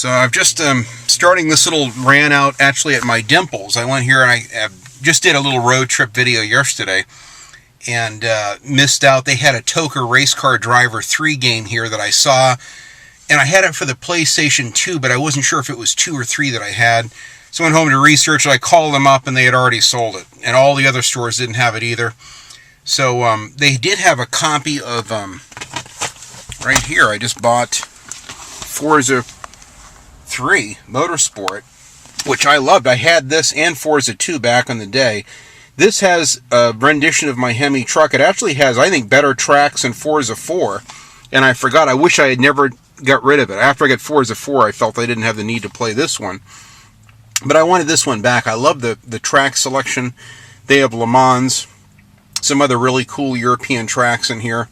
So I've just starting this little rant out actually at my dimples. I went here and I just did a little road trip video yesterday and missed out. They had a Toker Race Car Driver 3 game here that I saw, and I had it for the PlayStation 2, but I wasn't sure if it was 2 or 3 that I had. So I went home to research, and I called them up, and they had already sold it. And all the other stores didn't have it either. So they did have a copy of, right here, I just bought Forza 3 Motorsport, which I loved. I had this and Forza 2 back in the day. This has a rendition of my Hemi truck. It actually has, I think, better tracks than Forza 4. And I forgot, I wish I had never got rid of it. After I got Forza 4, I felt I didn't have the need to play this one. But I wanted this one back. I love the track selection. They have Le Mans, some other really cool European tracks in here.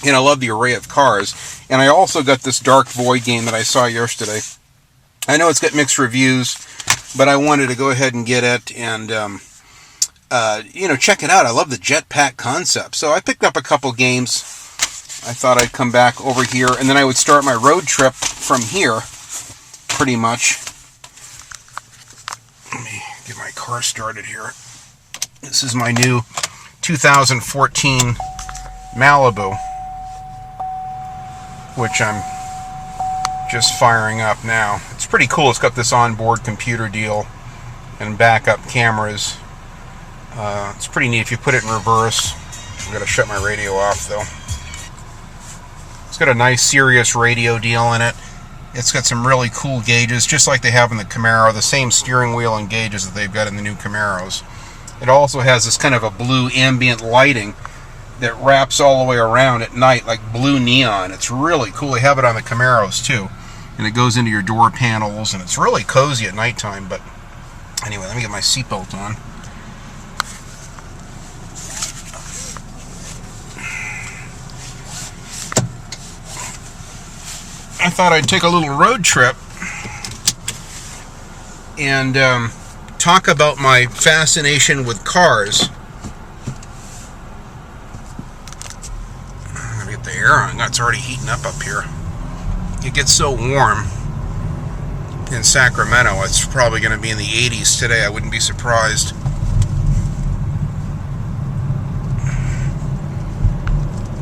And I love the array of cars. And I also got this Dark Void game that I saw yesterday. I know it's got mixed reviews, but I wanted to go ahead and get it and, check it out. I love the jetpack concept. So I picked up a couple games. I thought I'd come back over here, and then I would start my road trip from here, pretty much. Let me get my car started here. This is my new 2014 Malibu, which I'm just firing up now. It's pretty cool. It's got this onboard computer deal and backup cameras. It's pretty neat if you put it in reverse. I've got to shut my radio off though. It's got a nice Sirius radio deal in it. It's got some really cool gauges, just like they have in the Camaro, the same steering wheel and gauges that they've got in the new Camaros. It also has this kind of a blue ambient lighting that wraps all the way around at night, like blue neon. It's really cool. They have it on the Camaros too. And it goes into your door panels, and it's really cozy at nighttime. But anyway, let me get my seatbelt on. I thought I'd take a little road trip and talk about my fascination with cars. I'm going to get the air on. It's already heating up here. It gets so warm in Sacramento. It's probably going to be in the 80s today. I wouldn't be surprised.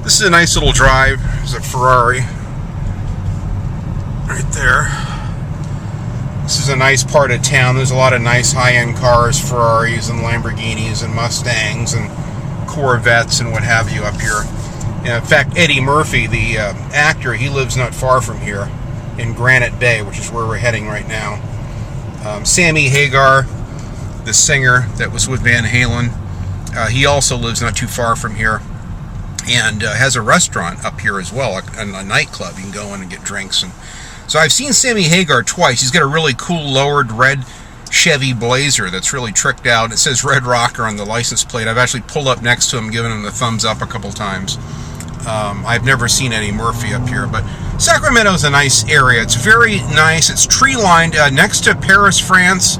This is a nice little drive. There's a Ferrari right there. This is a nice part of town. There's a lot of nice high-end cars, Ferraris and Lamborghinis and Mustangs and Corvettes and what have you up here. In fact, Eddie Murphy, the actor, he lives not far from here in Granite Bay, which is where we're heading right now. Sammy Hagar, the singer that was with Van Halen, he also lives not too far from here and has a restaurant up here as well, a nightclub. You can go in and get drinks. And so I've seen Sammy Hagar twice. He's got a really cool lowered red Chevy Blazer that's really tricked out. It says Red Rocker on the license plate. I've actually pulled up next to him, given him the thumbs up a couple times. I've never seen Eddie Murphy up here, but Sacramento's a nice area. It's very nice. It's tree-lined next to Paris, France,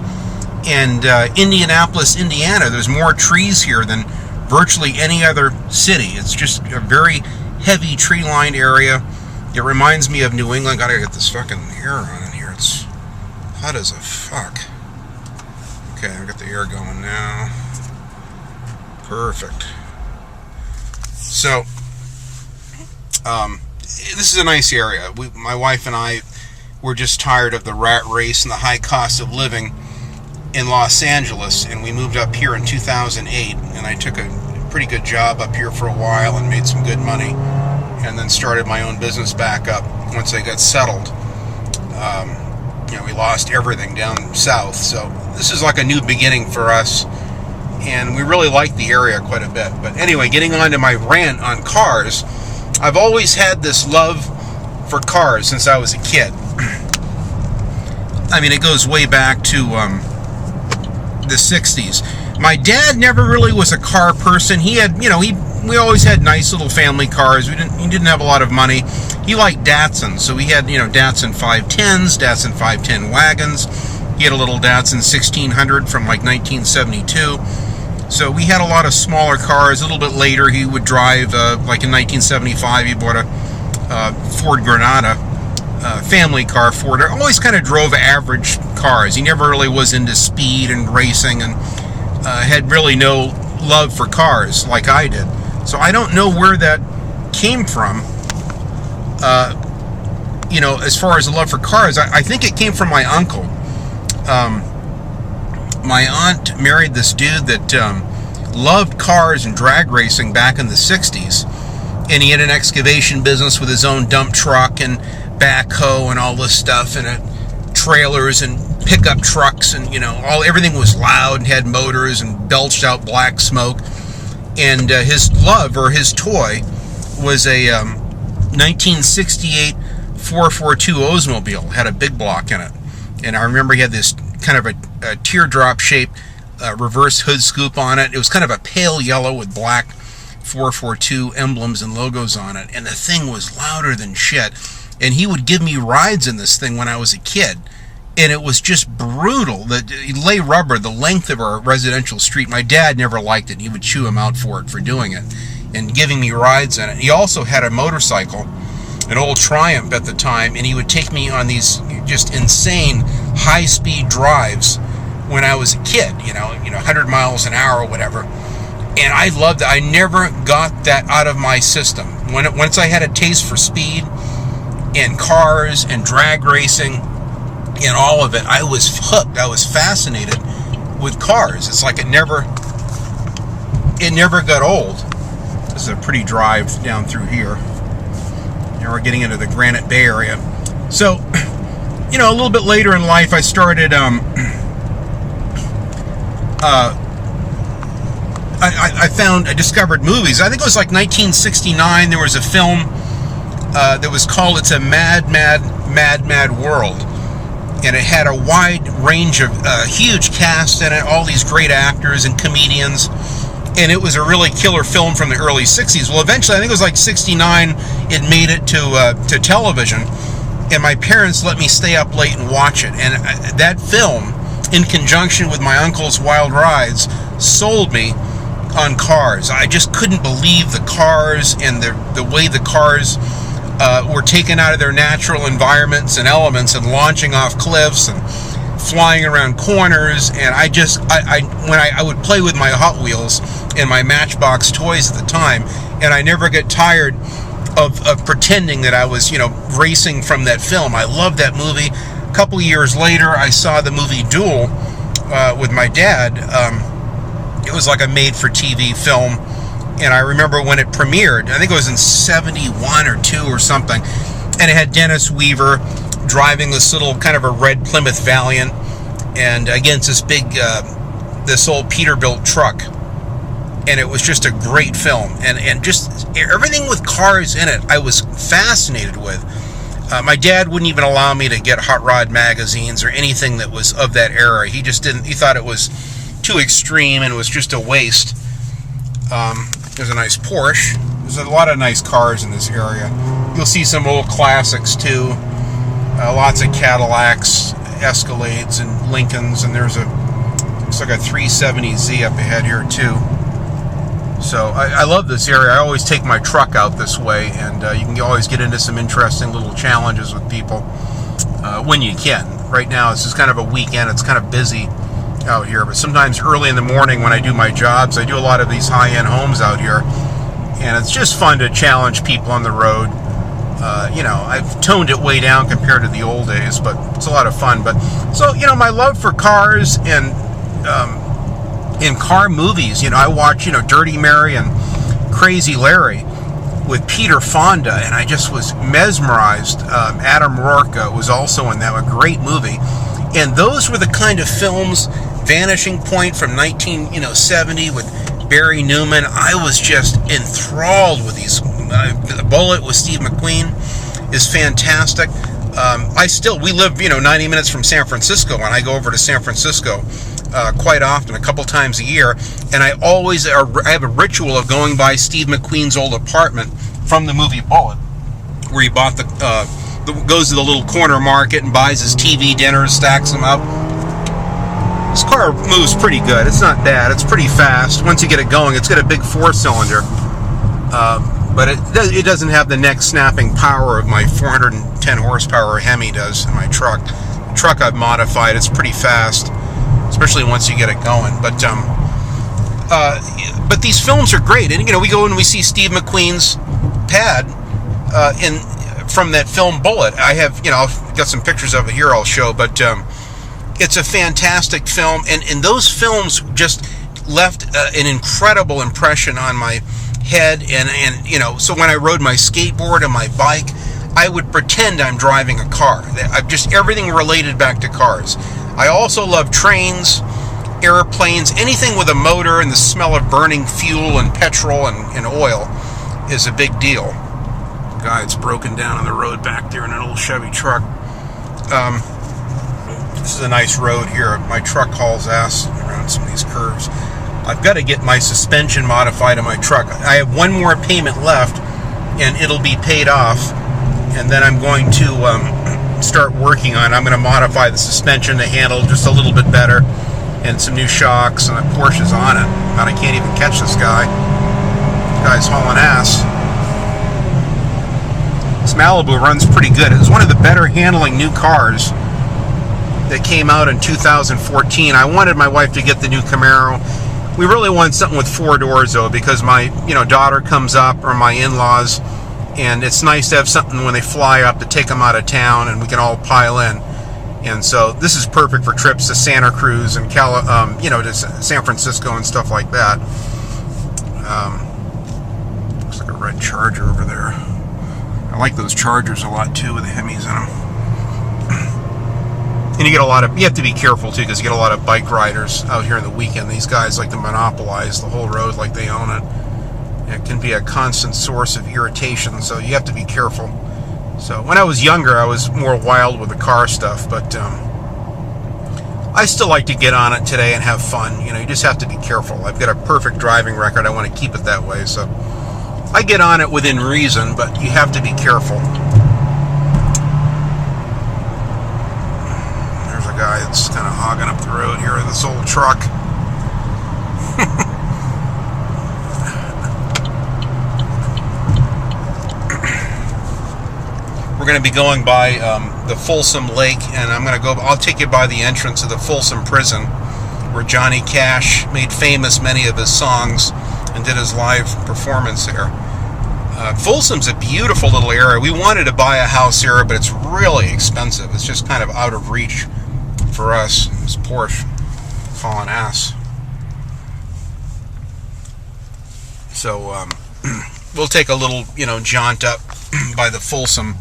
and Indianapolis, Indiana. There's more trees here than virtually any other city. It's just a very heavy tree-lined area. It reminds me of New England. Gotta get this fucking air on in here. It's hot as a fuck. Okay, I've got the air going now. Perfect. So, this is a nice area. My wife and I were just tired of the rat race and the high cost of living in Los Angeles, and we moved up here in 2008, and I took a pretty good job up here for a while and made some good money, and then started my own business back up once I got settled. We lost everything down south, so this is like a new beginning for us, and we really like the area quite a bit. But anyway, getting on to my rant on cars, I've always had this love for cars since I was a kid. I mean, it goes way back to the 60s. My dad never really was a car person. He had, we always had nice little family cars. He didn't have a lot of money. He liked Datsuns, so we had, Datsun 510s, Datsun 510 wagons. He had a little Datsun 1600 from like 1972. So we had a lot of smaller cars. A little bit later, he would drive, like in 1975, he bought a Ford Granada family car Ford. I always kind of drove average cars. He never really was into speed and racing, and had really no love for cars like I did. So I don't know where that came from. As far as the love for cars, I think it came from my uncle. My aunt married this dude that loved cars and drag racing back in the 60s. And he had an excavation business with his own dump truck and backhoe and all this stuff, and trailers and pickup trucks, and everything was loud and had motors and belched out black smoke. And his love, or his toy, was a 1968 442 Oldsmobile. Had a big block in it, and I remember he had this kind of a teardrop shaped reverse hood scoop on it. It was kind of a pale yellow with black 442 emblems and logos on it, and the thing was louder than shit. And he would give me rides in this thing when I was a kid, and it was just brutal. He lay rubber the length of our residential street. My dad never liked it. He would chew him out for doing it, and giving me rides in it. He also had a motorcycle, an old Triumph at the time, and he would take me on these just insane high-speed drives when I was a kid, 100 miles an hour or whatever. And I loved it. I never got that out of my system. Once I had a taste for speed and cars and drag racing and all of it, I was hooked. I was fascinated with cars. It's like it never got old. This is a pretty drive down through here. Now we're getting into the Granite Bay area. So, a little bit later in life, I started I discovered movies. I think it was like 1969. There was a film that was called "It's a Mad, Mad, Mad, Mad World," and it had a wide range of huge cast in it, all these great actors and comedians, and it was a really killer film from the early 60s. Well, eventually, I think it was like 69, it made it to television, and my parents let me stay up late and watch it. And that film, in conjunction with my uncle's Wild Rides, sold me on cars. I just couldn't believe the cars and the way the cars were taken out of their natural environments and elements and launching off cliffs and flying around corners. And when I would play with my Hot Wheels and my Matchbox toys at the time, and I never get tired of pretending that I was, racing from that film. I loved that movie. A couple of years later, I saw the movie Duel with my dad. It was like a made-for-TV film, and I remember when it premiered. I think it was in 71 or 2 or something, and it had Dennis Weaver driving this little kind of a red Plymouth Valiant, and against this big, this old Peterbilt truck. And it was just a great film, and just everything with cars in it I was fascinated with. My dad wouldn't even allow me to get hot rod magazines or anything that was of that era. He just didn't. He thought it was too extreme and it was just a waste. There's a nice Porsche. There's a lot of nice cars in this area. You'll see some old classics too. Lots of Cadillacs, Escalades, and Lincolns, and looks like a 370Z up ahead here too. So I love this area. I always take my truck out this way, and you can always get into some interesting little challenges with people when you can. Right now, it's just kind of a weekend. It's kind of busy out here, but sometimes early in the morning when I do my jobs, I do a lot of these high-end homes out here, and it's just fun to challenge people on the road. I've toned it way down compared to the old days, but it's a lot of fun. But so, my love for cars and in car movies, I watch, Dirty Mary and Crazy Larry with Peter Fonda, and I just was mesmerized. Adam Rourke was also in that, a great movie. And those were the kind of films, Vanishing Point from 1970 with Barry Newman. I was just enthralled with these. Bullet with Steve McQueen is fantastic. We live, 90 minutes from San Francisco, and I go over to San Francisco quite often, a couple times a year, and I have a ritual of going by Steve McQueen's old apartment from the movie Bullet, where he bought goes to the little corner market and buys his TV dinners, stacks them up. This car moves pretty good. It's not bad. It's pretty fast. Once you get it going, it's got a big 4-cylinder. But it doesn't have the neck snapping power of my 410 horsepower Hemi does in my truck. The truck I've modified, it's pretty fast, especially once you get it going. But these films are great, and we go and we see Steve McQueen's pad from that film Bullet. I have I've got some pictures of it here I'll show, but it's a fantastic film, and those films just left an incredible impression on my head, and so when I rode my skateboard and my bike, I would pretend I'm driving a car. I've just everything related back to cars. I also love trains, airplanes, anything with a motor, and the smell of burning fuel and petrol and oil is a big deal. Guy's broken down on the road back there in an old Chevy truck. This is a nice road here. My truck hauls ass around some of these curves. I've got to get my suspension modified on my truck. I have one more payment left, and it'll be paid off. And then I'm going to start working on it. I'm going to modify the suspension to handle just a little bit better, and some new shocks, and the Porsche's on it. God, I can't even catch this guy. This guy's hauling ass. This Malibu runs pretty good. It was one of the better handling new cars that came out in 2014. I wanted my wife to get the new Camaro. We really want something with 4 doors though, because my daughter comes up, or my in-laws, and it's nice to have something when they fly up to take them out of town, and we can all pile in. And so this is perfect for trips to Santa Cruz and to San Francisco and stuff like that. Looks like a red Charger over there. I like those Chargers a lot too, with the Hemis in them. And you have to be careful too, because you get a lot of bike riders out here on the weekend. These guys like to monopolize the whole road like they own it. It can be a constant source of irritation, so you have to be careful. So when I was younger, I was more wild with the car stuff, but I still like to get on it today and have fun. You just have to be careful. I've got a perfect driving record. I want to keep it that way, so I get on it within reason, but you have to be careful. Guy that's kind of hogging up the road here in this old truck. We're going to be going by the Folsom Lake, and I'll take you by the entrance of the Folsom Prison, where Johnny Cash made famous many of his songs and did his live performance there. Folsom's a beautiful little area. We wanted to buy a house here, but it's really expensive. It's just kind of out of reach for us. This Porsche hauling ass. So we'll take a little jaunt up by the Folsom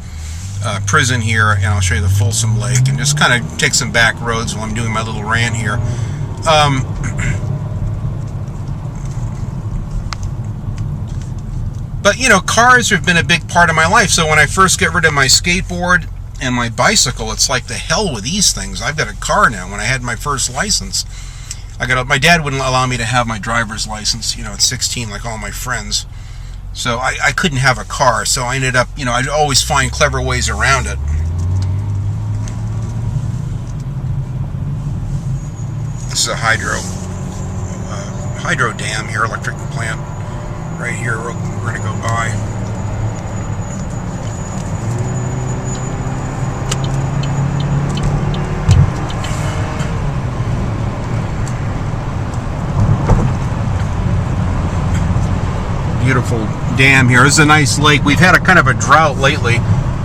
prison here, and I'll show you the Folsom Lake, and just kind of take some back roads while I'm doing my little rant here. But cars have been a big part of my life. So when I first get rid of my skateboard and my bicycle, it's like the hell with these things. I've got a car now. When I had my first license, my dad wouldn't allow me to have my driver's license, at 16, like all my friends. So I couldn't have a car. So I ended up, I'd always find clever ways around it. This is a hydro dam here, electric plant. Right here, we're going to go by. Beautiful dam here. This is a nice lake. We've had a kind of a drought lately.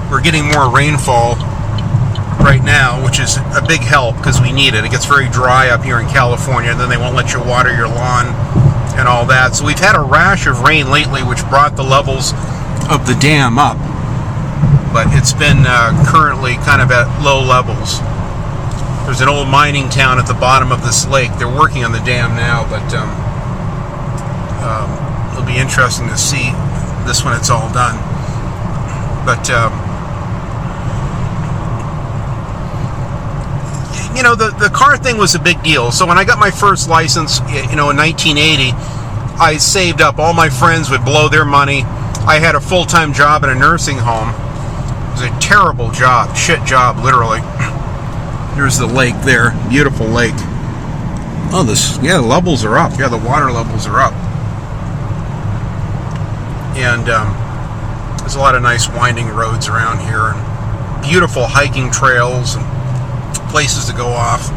We're getting more rainfall right now, which is a big help because we need it. It gets very dry up here in California, and then they won't let you water your lawn and all that. So we've had a rash of rain lately, which brought the levels of the dam up. But it's been currently kind of at low levels. There's an old mining town at the bottom of this lake. They're working on the dam now, but it'll be interesting to see this when it's all done. But the car thing was a big deal. So when I got my first license, in 1980, I saved up. All my friends would blow their money. I had a full-time job in a nursing home. It was a terrible job, shit job, literally. There's the lake there, beautiful lake. Oh, the levels are up. Yeah, the water levels are up. And there's a lot of nice winding roads around here, and beautiful hiking trails and places to go off.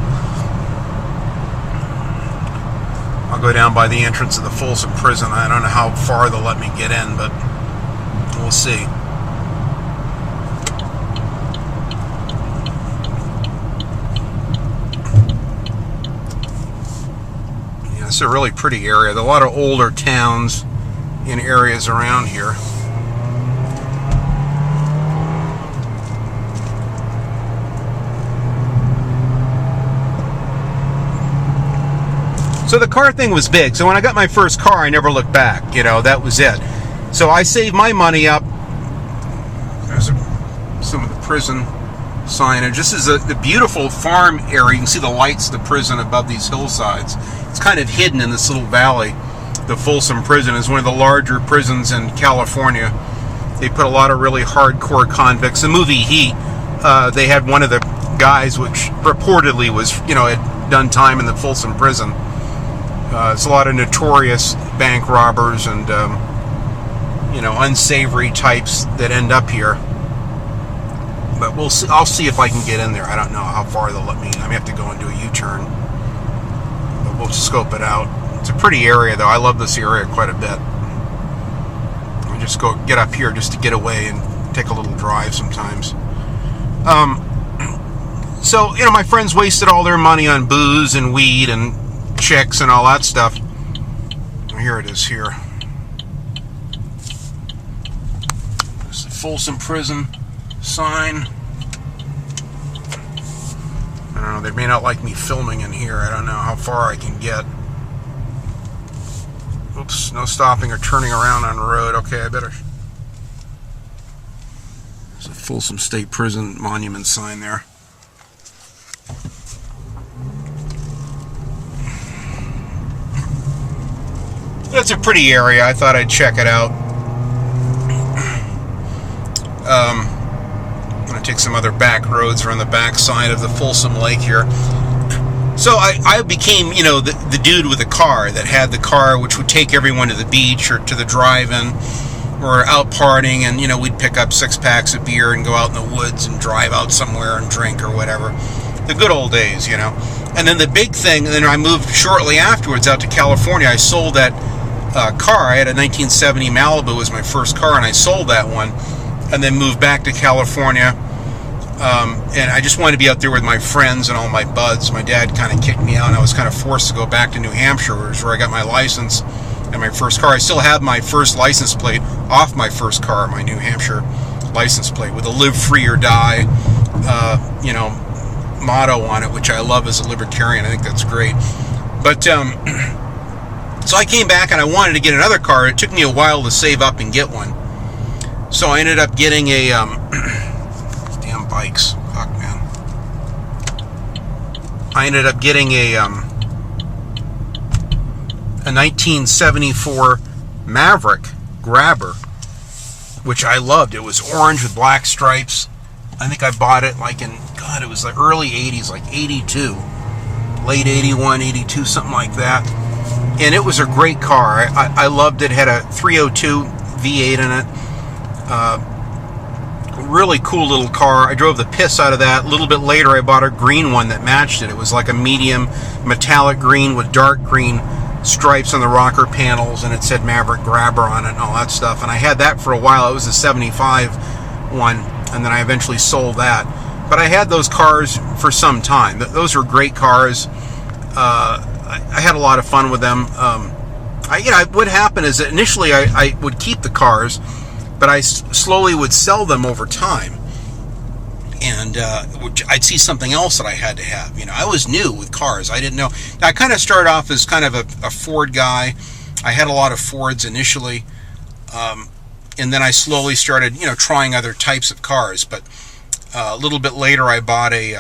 I'll go down by the entrance of the Folsom Prison. I don't know how far they'll let me get in, but we'll see. Yeah, it's a really pretty area. There are a lot of older towns in areas around here. So the car thing was big. So when I got my first car, I never looked back. You know, that was it. So I saved my money up. There's some of the prison signage. This is the beautiful farm area. You can see the lights of the prison above these hillsides. It's kind of hidden in this little valley. The Folsom Prison is one of the larger prisons in California. They put a lot of really hardcore convicts. The movie Heat, they had one of the guys, which reportedly was, you know, had done time in the Folsom Prison. It's a lot of notorious bank robbers and, you know, unsavory types that end up here. But we'll see. I'll see if I can get in there. I don't know how far they'll let me. I may have to go and do a U-turn. But we'll scope it out. It's a pretty area, though. I love this area quite a bit. I just get up here just to get away and take a little drive sometimes. So, you know, my friends wasted all their money on booze and weed and chicks and all that stuff. Here it is here. There's the Folsom Prison sign. I don't know, they may not like me filming in here. I don't know how far I can get. Oops, no stopping or turning around on the road. Okay, I better. There's a Folsom State Prison monument sign there. It's a pretty area. I thought I'd check it out. I'm going to take some other back roads around the back side of the Folsom Lake here. So I became, you know, the dude with the car that had the car which would take everyone to the beach or to the drive-in or out partying, and, you know, we'd pick up 6 packs of beer and go out in the woods and drive out somewhere and drink or whatever. The good old days, you know. And then the big thing, and then I moved shortly afterwards out to California. I sold that car. I had a 1970 Malibu was my first car, and I sold that one and then moved back to California. And I just wanted to be out there with my friends and all my buds. My dad kind of kicked me out, and I was kind of forced to go back to New Hampshire, where I got my license and my first car. I still have my first license plate off my first car, my New Hampshire license plate, with a live free or die, you know, motto on it, which I love as a libertarian. I think that's great. But so I came back and I wanted to get another car. It took me a while to save up and get one. So I ended up getting a damn bikes. Fuck, man. I ended up getting a 1974 Maverick Grabber, which I loved. It was orange with black stripes. I think I bought it like in, God, it was the early 80s, like 82. Late 81, 82, something like that. And it was a great car. I loved it. It had a 302 V8 in it. Really cool little car. I drove the piss out of that. A little bit later, I bought a green one that matched it. It was like a medium metallic green with dark green stripes on the rocker panels, and it said Maverick Grabber on it and all that stuff. And I had that for a while. It was a 75 one, and then I eventually sold that. But I had those cars for some time. Those were great cars. I had a lot of fun with them. What happened is that initially I would keep the cars, but I slowly would sell them over time. And I'd see something else that I had to have. You know, I was new with cars. I didn't know. Now, I kind of started off as kind of a Ford guy. I had a lot of Fords initially. And then I slowly started, you know, trying other types of cars. But a little bit later, I bought a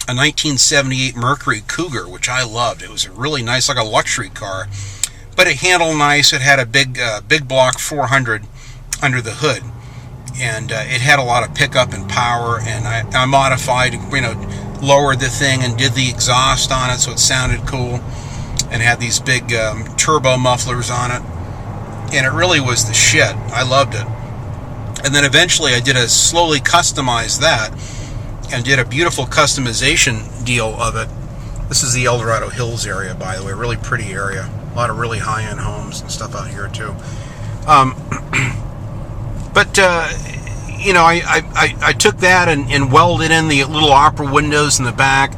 1978 Mercury Cougar, which I loved. It was a really nice, like a luxury car, but it handled nice. It had a big block 400 under the hood, and it had a lot of pickup and power. And I modified, you know, lowered the thing and did the exhaust on it so it sounded cool, and had these big turbo mufflers on it. and it really was the shit. I loved it. And then eventually I did a slowly customize that and did a beautiful customization deal of it. This is the El Dorado Hills area, by the way. Really pretty area. A lot of really high-end homes and stuff out here too. I took that and welded in the little opera windows in the back,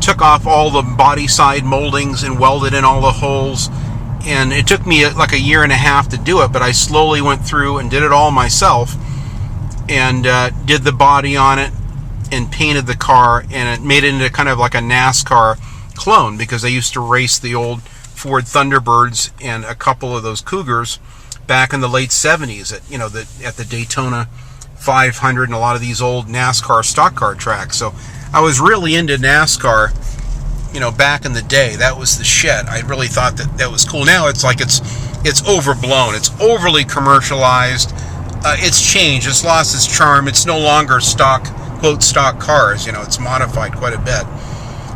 took off all the body side moldings and welded in all the holes. And it took me like a year and a half to do it, but I slowly went through and did it all myself, and did the body on it and painted the car, and it made it into kind of like a NASCAR clone, because I used to race the old Ford Thunderbirds and a couple of those Cougars back in the late 70s at the Daytona 500 and a lot of these old NASCAR stock car tracks. So I was really into NASCAR, back in the day. That was the shit. I really thought that was cool. Now it's like it's overblown. It's overly commercialized. It's changed. It's lost its charm. It's no longer quote stock cars. It's modified quite a bit.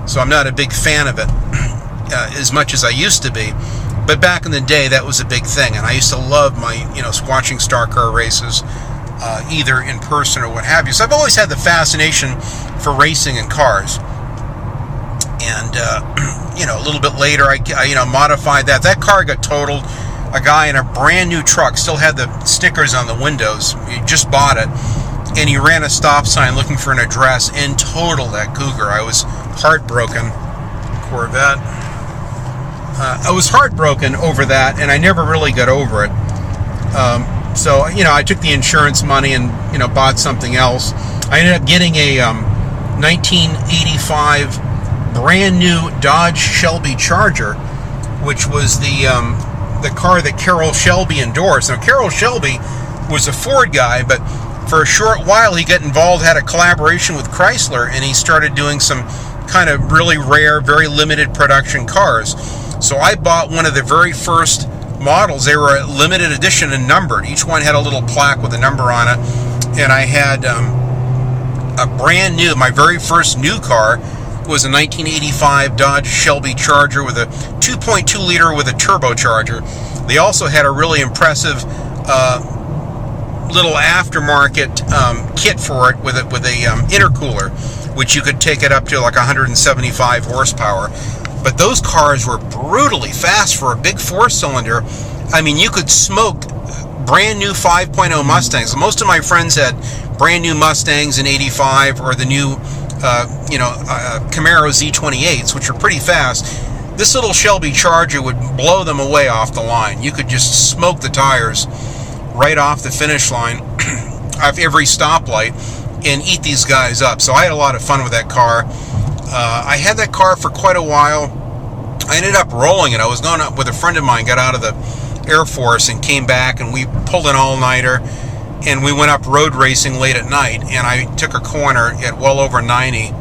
So I'm not a big fan of it as much as I used to be. But back in the day, that was a big thing, and I used to love watching stock car races, either in person or what have you. So I've always had the fascination for racing in cars. And a little bit later, I modified that. That car got totaled. A guy in a brand new truck still had the stickers on the windows. He just bought it, and he ran a stop sign looking for an address and totaled that Cougar. I was heartbroken. Corvette. I was heartbroken over that, and I never really got over it. So I took the insurance money and bought something else. I ended up getting a 1985 brand new Dodge Shelby Charger, which was the car that Carroll Shelby endorsed. Now, Carroll Shelby was a Ford guy, but for a short while he got involved, had a collaboration with Chrysler, and he started doing some kind of really rare, very limited production cars. So I bought one of the very first models. They were limited edition and numbered. Each one had a little plaque with a number on it, and I had a brand new, my very first new car was a 1985 Dodge Shelby Charger with a 2.2 liter with a turbocharger. They also had a really impressive little aftermarket kit for it with a intercooler, which you could take it up to like 175 horsepower. But those cars were brutally fast for a big four-cylinder. I mean, you could smoke brand new 5.0 Mustangs. Most of my friends had brand new Mustangs in '85 or the new Camaro Z28s, which are pretty fast. This little Shelby Charger would blow them away off the line. You could just smoke the tires right off the finish line off every stoplight and eat these guys up. So I had a lot of fun with that car. I had that car for quite a while. I ended up rolling it. I was going up with a friend of mine, got out of the Air Force and came back, and we pulled an all-nighter, and we went up road racing late at night, and I took a corner at well over 90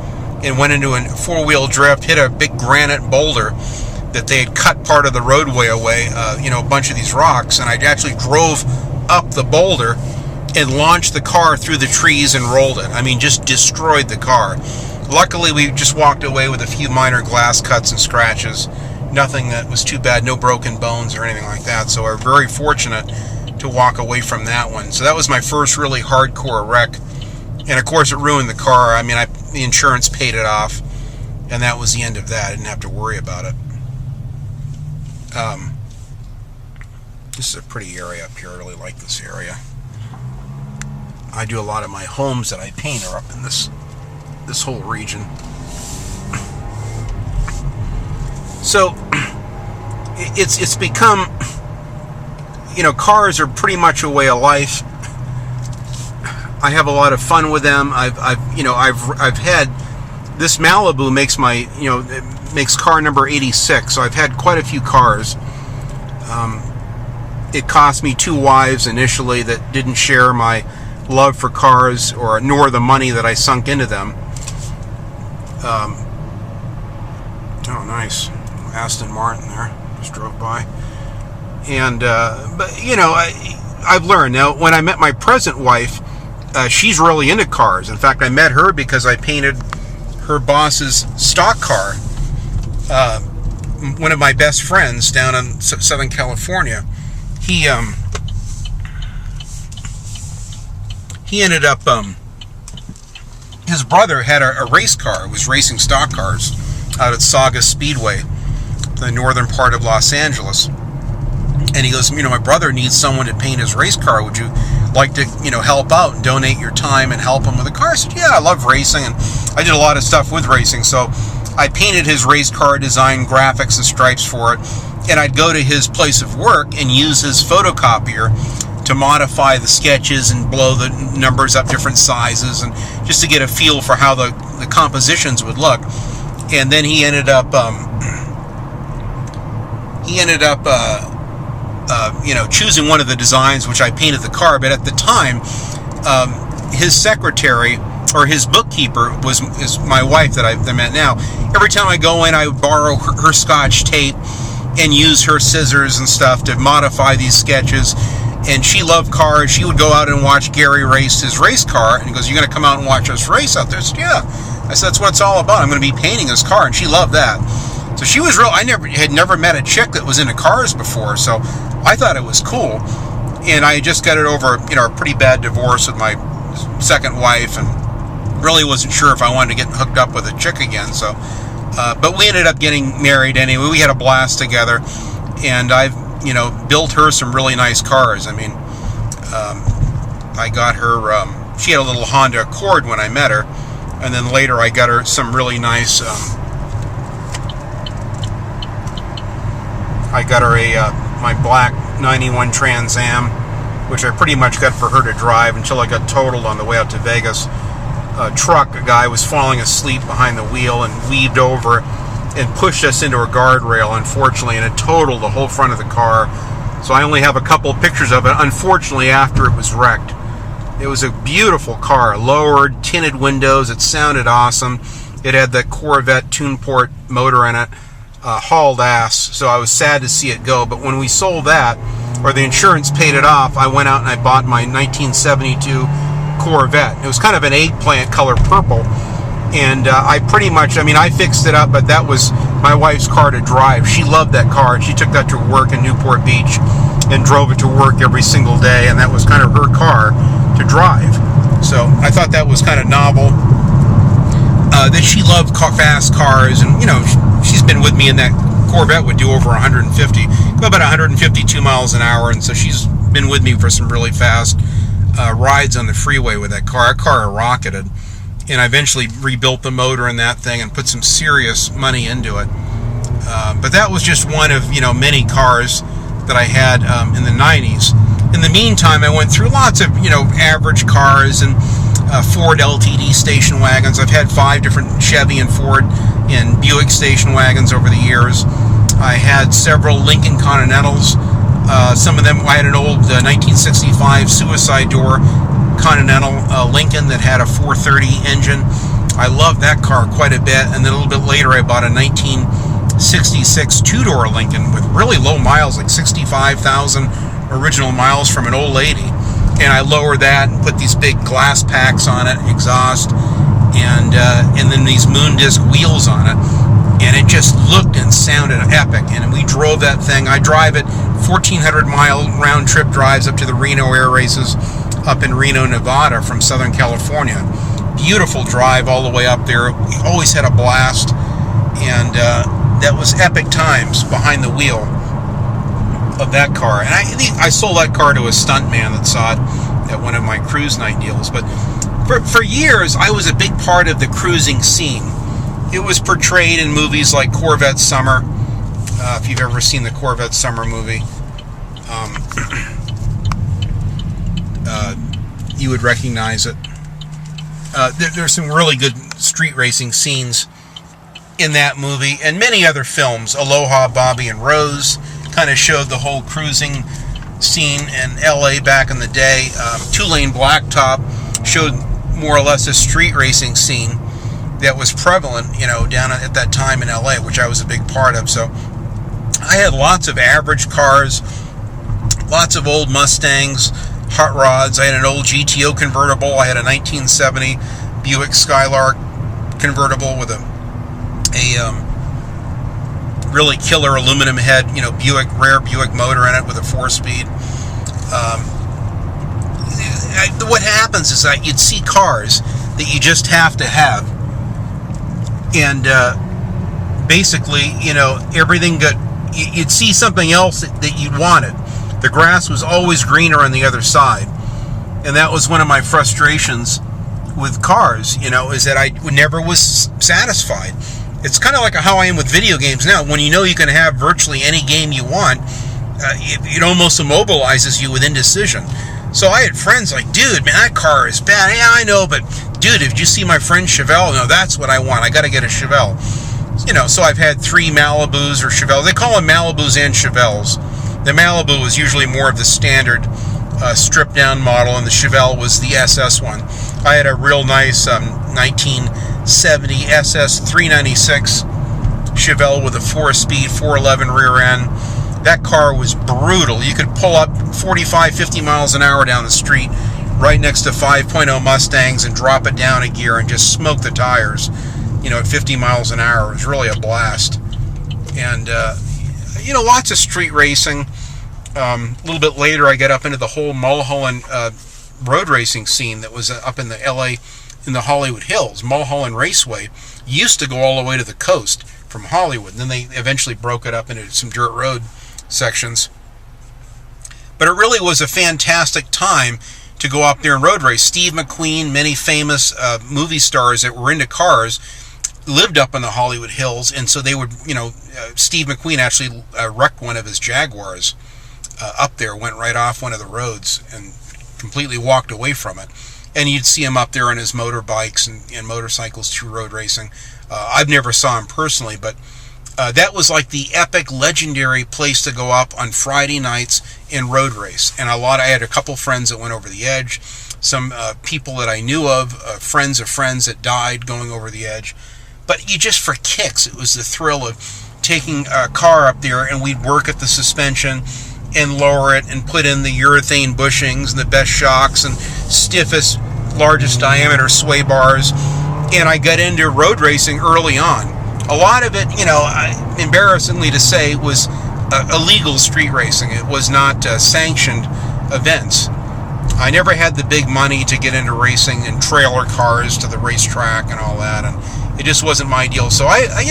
and went into a four-wheel drift, hit a big granite boulder that they had cut part of the roadway away, a bunch of these rocks, and I actually drove up the boulder and launched the car through the trees and rolled it. I mean, just destroyed the car. Luckily, we just walked away with a few minor glass cuts and scratches. Nothing that was too bad, no broken bones or anything like that. So we're very fortunate to walk away from that one. So that was my first really hardcore wreck. And of course, it ruined the car. I mean, the insurance paid it off, and that was the end of that. I didn't have to worry about it. This is a pretty area up here. I really like this area. I do a lot of my homes that I paint are up in this whole region. So it's become, cars are pretty much a way of life. I have a lot of fun with them. I've had this Malibu makes car number 86. So I've had quite a few cars. It cost me 2 wives initially that didn't share my love for cars nor the money that I sunk into them. Oh, nice. Aston Martin there. Just drove by. And, I've learned. Now, when I met my present wife, she's really into cars. In fact, I met her because I painted her boss's stock car. One of my best friends down in Southern California, he ended up, his brother had a race car. It was racing stock cars out at Saga Speedway, the northern part of Los Angeles. And he goes, my brother needs someone to paint his race car. Would you like to, help out and donate your time and help him with a car? I said, yeah, I love racing, and I did a lot of stuff with racing. So I painted his race car, designed graphics and stripes for it, and I'd go to his place of work and use his photocopier to modify the sketches and blow the numbers up different sizes, and just to get a feel for how the compositions would look. And then he ended up choosing one of the designs, which I painted the car. But at the time, his secretary, or his bookkeeper, is my wife that I met now. Every time I go in, I would borrow her Scotch tape and use her scissors and stuff to modify these sketches. And she loved cars. She would go out and watch Gary race his race car, and he goes, "You're going to come out and watch us race out there?" I said, "Yeah." I said, "That's what it's all about. I'm going to be painting his car," and she loved that. So she was real. I had never met a chick that was into cars before, so I thought it was cool. And I just got it over, a pretty bad divorce with my second wife, and really wasn't sure if I wanted to get hooked up with a chick again. So, but we ended up getting married anyway. We had a blast together, and I've, built her some really nice cars. I mean, I got her. She had a little Honda Accord when I met her, and then later I got her some really nice. I got her my black 91 Trans Am, which I pretty much got for her to drive until I got totaled on the way out to Vegas. A guy was falling asleep behind the wheel and weaved over and pushed us into a guardrail, unfortunately, and it totaled the whole front of the car. So I only have a couple of pictures of it, unfortunately, after it was wrecked. It was a beautiful car, lowered, tinted windows. It sounded awesome. It had the Corvette tune-port motor in it. Hauled ass, so I was sad to see it go. But when we sold that, or the insurance paid it off, I went out and I bought my 1972 Corvette. It was kind of an eggplant color purple, and I fixed it up, but that was my wife's car to drive. She loved that car, and she took that to work in Newport Beach and drove it to work every single day, and that was kind of her car to drive. So I thought that was kind of novel. That she loved fast cars, and she's been with me in that Corvette, would do over 150, about 152 miles an hour, and so she's been with me for some really fast rides on the freeway with that car. That car rocketed, and I eventually rebuilt the motor in that thing and put some serious money into it. But that was just one of many cars that I had in the 90s. In the meantime, I went through lots of average cars and Ford LTD station wagons. I've had 5 different Chevy and Ford and Buick station wagons over the years. I had several Lincoln Continentals. Some of them, I had an old 1965 suicide door Continental Lincoln that had a 430 engine. I loved that car quite a bit. And then a little bit later, I bought a 1966 two-door Lincoln with really low miles, like 65,000 original miles, from an old lady. And I lowered that and put these big glass packs on it, exhaust, and then these moon disc wheels on it. And it just looked and sounded epic. And we drove that thing. I drive it 1,400-mile round-trip drives up to the Reno Air Races up in Reno, Nevada from Southern California. Beautiful drive all the way up there. We always had a blast. And that was epic times behind the wheel of that car. And I sold that car to a stuntman that saw it at one of my cruise night deals. But for years, I was a big part of the cruising scene. It was portrayed in movies like Corvette Summer. If you've ever seen the Corvette Summer movie, you would recognize it. There's some really good street racing scenes in that movie, and many other films. Aloha, Bobby and Rose kind of showed the whole cruising scene in LA back in the day. Two-Lane Blacktop showed more or less a street racing scene that was prevalent, down at that time in LA, which I was a big part of. So I had lots of average cars, lots of old Mustangs, hot rods. I had an old GTO convertible. I had a 1970 Buick Skylark convertible with a really killer aluminum head, rare Buick motor in it with a 4-speed. What happens is that you'd see cars that you just have to have, and basically, everything you'd see something else that you wanted. The grass was always greener on the other side, and that was one of my frustrations with cars, is that I never was satisfied. It's kind of like how I am with video games now. When you can have virtually any game you want, it almost immobilizes you with indecision. So I had friends like, dude, man, that car is bad. Yeah, I know, but dude, did you see my friend Chevelle? No, that's what I want. I got to get a Chevelle. So I've had 3 Malibus or Chevelles. They call them Malibus and Chevelles. The Malibu was usually more of the standard stripped down model, and the Chevelle was the SS one. I had a real nice 1970 SS 396 Chevelle with a 4-speed 411 rear end. That car was brutal. You could pull up 45, 50 miles an hour down the street right next to 5.0 Mustangs and drop it down a gear and just smoke the tires, at 50 miles an hour. It was really a blast. And, lots of street racing. A little bit later, I got up into the whole Mulholland road racing scene that was up in the LA, in the Hollywood Hills. Mulholland Raceway used to go all the way to the coast from Hollywood. And then they eventually broke it up into some dirt road sections. But it really was a fantastic time to go up there and road race. Steve McQueen, many famous movie stars that were into cars lived up in the Hollywood Hills, and so they would, Steve McQueen actually wrecked one of his Jaguars up there, went right off one of the roads and completely walked away from it. And you'd see him up there on his motorbikes and motorcycles through road racing. I've never saw him personally, but that was like the epic, legendary place to go up on Friday nights and road race. And I had a couple friends that went over the edge, some people that I knew of friends that died going over the edge. But just for kicks, it was the thrill of taking a car up there, and we'd work at the suspension and lower it and put in the urethane bushings and the best shocks and stiffest, largest diameter sway bars. And I got into road racing early on. A lot of it, embarrassingly to say, was illegal street racing. It was not sanctioned events. I never had the big money to get into racing and trailer cars to the racetrack and all that, and it just wasn't my deal. So I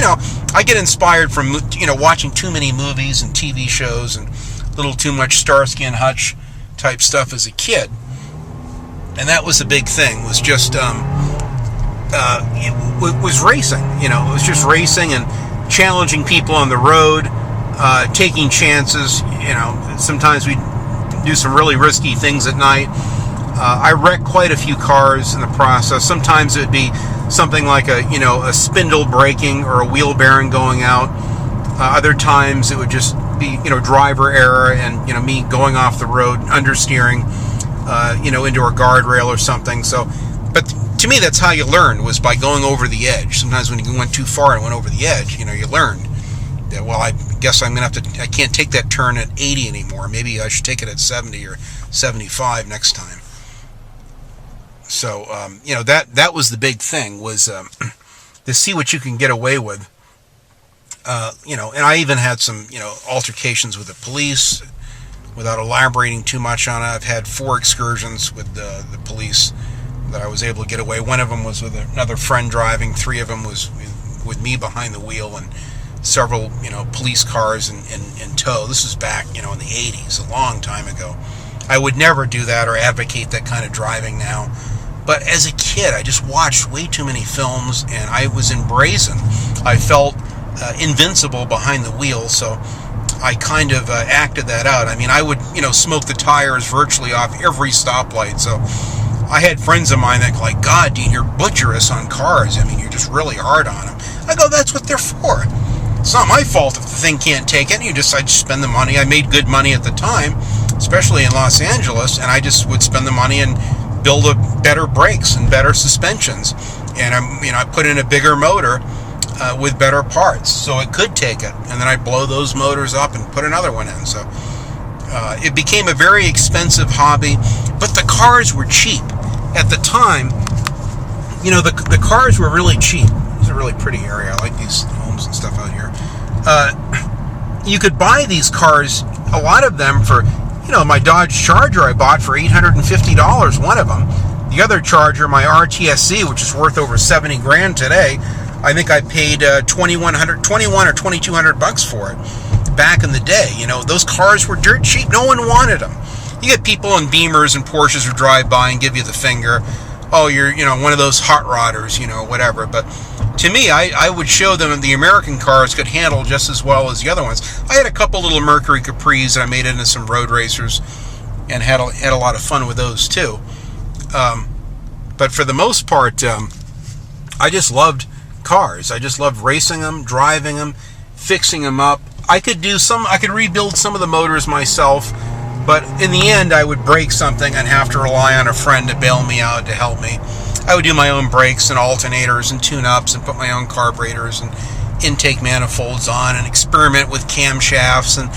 get inspired from watching too many movies and TV shows and a little too much Starsky and Hutch type stuff as a kid, and that was the big thing. Was just it was racing. It was just racing and challenging people on the road, taking chances. Sometimes we'd do some really risky things at night. I wrecked quite a few cars in the process. Sometimes it would be something like a spindle breaking or a wheel bearing going out. Other times it would just be driver error and me going off the road, understeering, into a guardrail or something. So, but to me, that's how you learned, was by going over the edge. Sometimes when you went too far and went over the edge, you learned that, well, I guess I'm going to have to, I can't take that turn at 80 anymore. Maybe I should take it at 70 or 75 next time. So, that was the big thing, was to see what you can get away with. And I even had some, altercations with the police without elaborating too much on it. I've had 4 excursions with the police that I was able to get away. One of them was with another friend driving. 3 of them was with me behind the wheel, and several, police cars in tow. This was back, in the 80s, a long time ago. I would never do that or advocate that kind of driving now. But as a kid, I just watched way too many films, and I was brazen. I felt invincible behind the wheel, so I kind of acted that out. I mean, I would, smoke the tires virtually off every stoplight. So I had friends of mine that were like, God, Dean, you're butcherous on cars. I mean, you're just really hard on them. I go, that's what they're for. It's not my fault if the thing can't take it. You decide to spend the money. I made good money at the time, especially in Los Angeles, and I just would spend the money and build better brakes and better suspensions. And I put in a bigger motor with better parts, so it could take it. And then I blow those motors up and put another one in. So it became a very expensive hobby, but the cars were cheap at the time. The cars were really cheap. It's a really pretty area. I like these homes and stuff out here. you could buy these cars, a lot of them for, my Dodge Charger I bought for $850, one of them. The other Charger, my RTSC, which is worth over 70 grand today, I think I paid $2,100 or $2,200 for it back in the day. Those cars were dirt cheap. No one wanted them. You get people in Beamers and Porsches who drive by and give you the finger. Oh, you're, one of those hot rodders, whatever. But to me, I would show them that the American cars could handle just as well as the other ones. I had a couple little Mercury Capris that I made into some road racers and had a lot of fun with those too. But for the most part, I just loved cars. I just loved racing them, driving them, fixing them up. I could rebuild some of the motors myself, but in the end, I would break something and have to rely on a friend to bail me out, to help me. I would do my own brakes and alternators and tune-ups and put my own carburetors and intake manifolds on and experiment with camshafts and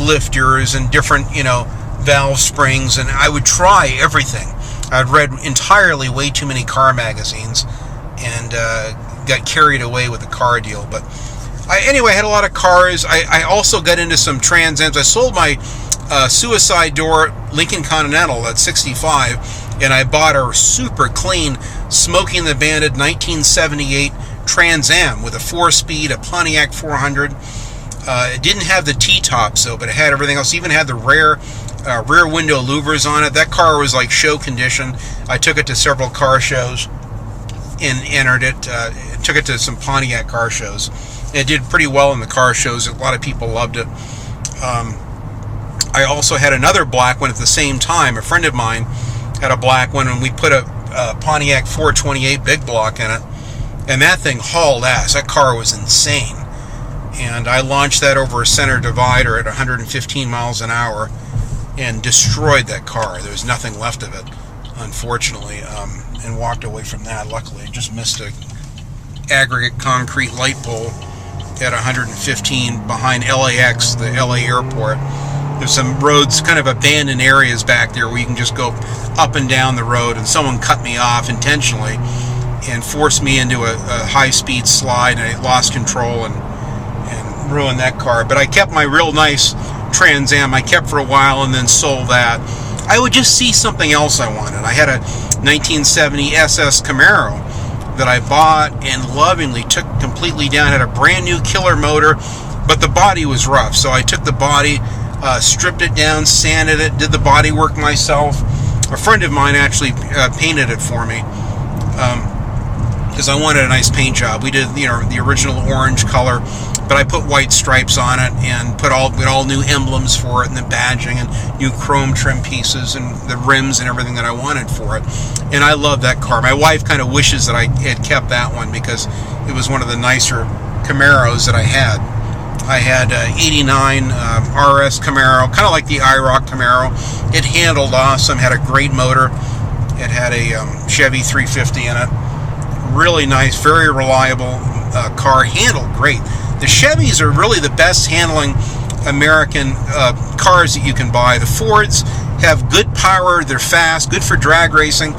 lifters and different, valve springs, and I would try everything. I'd read entirely way too many car magazines and got carried away with the car deal. But I had a lot of cars. I also got into some Trans Ams. I sold my suicide door Lincoln Continental at 65, and I bought a super clean Smokey and the Bandit 1978 Trans Am with a 4-speed, a Pontiac 400. It didn't have the T-tops though, but it had everything else. It even had the rear window louvers on it. That car was like show condition. I took it to several car shows and entered it. Took it to some Pontiac car shows. It did pretty well in the car shows. A lot of people loved it. I also had another black one at the same time. A friend of mine had a black one, and we put a Pontiac 428 big block in it, and that thing hauled ass. That car was insane. And I launched that over a center divider at 115 miles an hour and destroyed that car. There was nothing left of it, unfortunately, and walked away from that. Luckily, just missed a aggregate concrete light pole at 115 behind LAX, the LA airport. There's some roads, kind of abandoned areas back there where you can just go up and down the road, and someone cut me off intentionally and forced me into a high-speed slide, and I lost control and ruined that car. But I kept my real nice Trans Am. I kept for a while and then sold that. I would just see something else I wanted. I had a 1970 SS Camaro that I bought and lovingly took completely down. It had a brand new killer motor, but the body was rough. So I took the body, stripped it down, sanded it, did the body work myself. A friend of mine actually painted it for me because I wanted a nice paint job. We did, the original orange color, but I put white stripes on it and put all new emblems for it and the badging and new chrome trim pieces and the rims and everything that I wanted for it. And I love that car. My wife kind of wishes that I had kept that one because it was one of the nicer Camaros that I had. I had an 89 RS Camaro, kind of like the IROC Camaro. It handled awesome, had a great motor. It had a Chevy 350 in it. Really nice, very reliable car, handled great. The Chevys are really the best handling American cars that you can buy. The Fords have good power, they're fast, good for drag racing,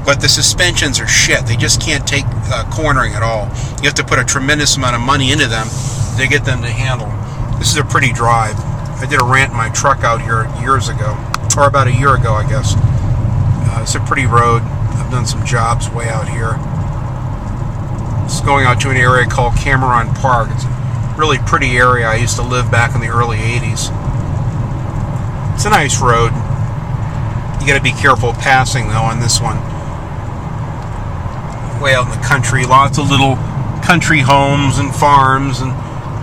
but the suspensions are shit. They just can't take cornering at all. You have to put a tremendous amount of money into them to get them to handle. This is a pretty drive. I did a rant in my truck out here years ago, or about a year ago, I guess. It's a pretty road. I've done some jobs way out here. It's going out to an area called Cameron Park. It's a really pretty area. I used to live back in the early 80s. It's a nice road. You got to be careful passing, though, on this one. Way out in the country. Lots of little country homes and farms and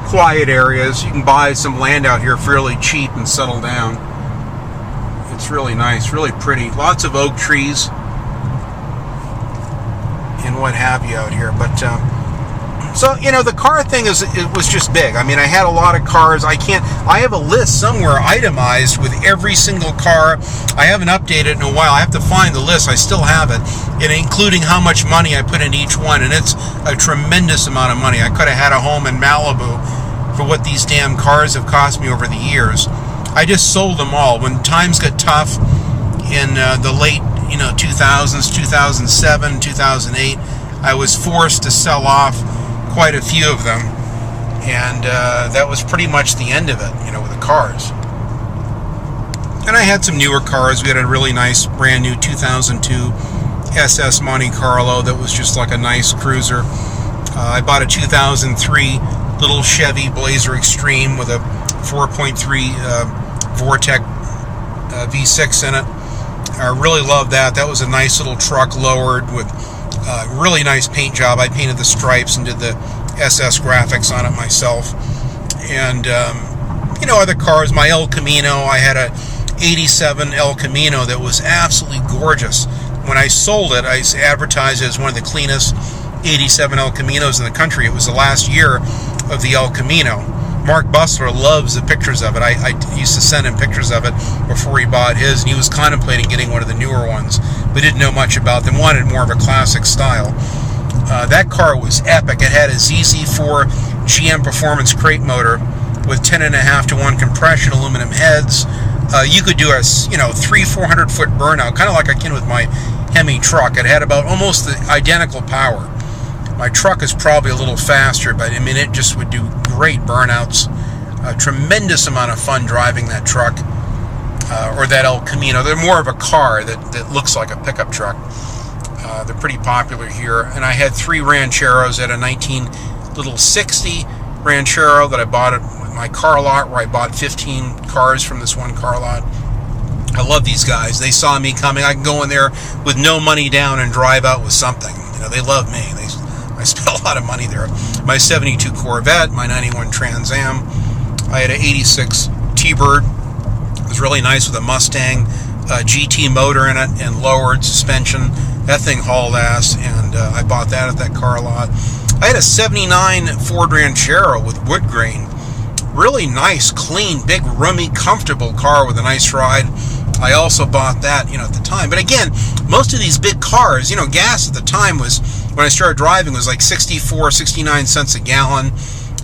quiet areas. You can buy some land out here fairly cheap and settle down. It's really nice, really pretty. Lots of oak trees and what have you out here. But so the car thing it was just big. I mean, I had a lot of cars. I have a list somewhere itemized with every single car. I haven't updated in a while. I have to find the list. I still have it, and including how much money I put in each one, and it's a tremendous amount of money. I could have had a home in Malibu for what these damn cars have cost me over the years. I just sold them all. When times got tough in the late 2000s, 2007, 2008, I was forced to sell off quite a few of them. And that was pretty much the end of it, with the cars. And I had some newer cars. We had a really nice brand new 2002 SS Monte Carlo that was just like a nice cruiser. I bought a 2003 little Chevy Blazer Extreme with a 4.3 Vortec V6 in it. I really loved that. That was a nice little truck, lowered with really nice paint job. I painted the stripes and did the SS graphics on it myself. And other cars. My El Camino, I had a 87 El Camino that was absolutely gorgeous. When I sold it, I advertised it as one of the cleanest 87 El Caminos in the country. It was the last year of the El Camino. Mark Bussler loves the pictures of it. I used to send him pictures of it before he bought his, and he was contemplating getting one of the newer ones, but didn't know much about them, wanted more of a classic style. That car was epic. It had a ZZ4 GM Performance crate motor with 10.5 to 1 compression, aluminum heads. You could do a 300-400 foot burnout, kind of like I can with my Hemi truck. It had about almost the identical power. My truck is probably a little faster, but it just would do great burnouts. A tremendous amount of fun driving that truck, or that El Camino. They're more of a car that looks like a pickup truck. They're pretty popular here. And I had 3 Rancheros. At a 1960 Ranchero that I bought at my car lot, where I bought 15 cars from this one car lot. I love these guys. They saw me coming. I can go in there with no money down and drive out with something. They love me. I spent a lot of money there. My 72 Corvette, my 91 Trans Am. I had an 86 T-Bird. It was really nice with a Mustang GT motor in it and lowered suspension. That thing hauled ass, and I bought that at that car lot. I had a 79 Ford Ranchero with wood grain. Really nice, clean, big, roomy, comfortable car with a nice ride. I also bought that, at the time. But again, most of these big cars, gas at the time was, when I started driving, was like 64, 69 cents a gallon.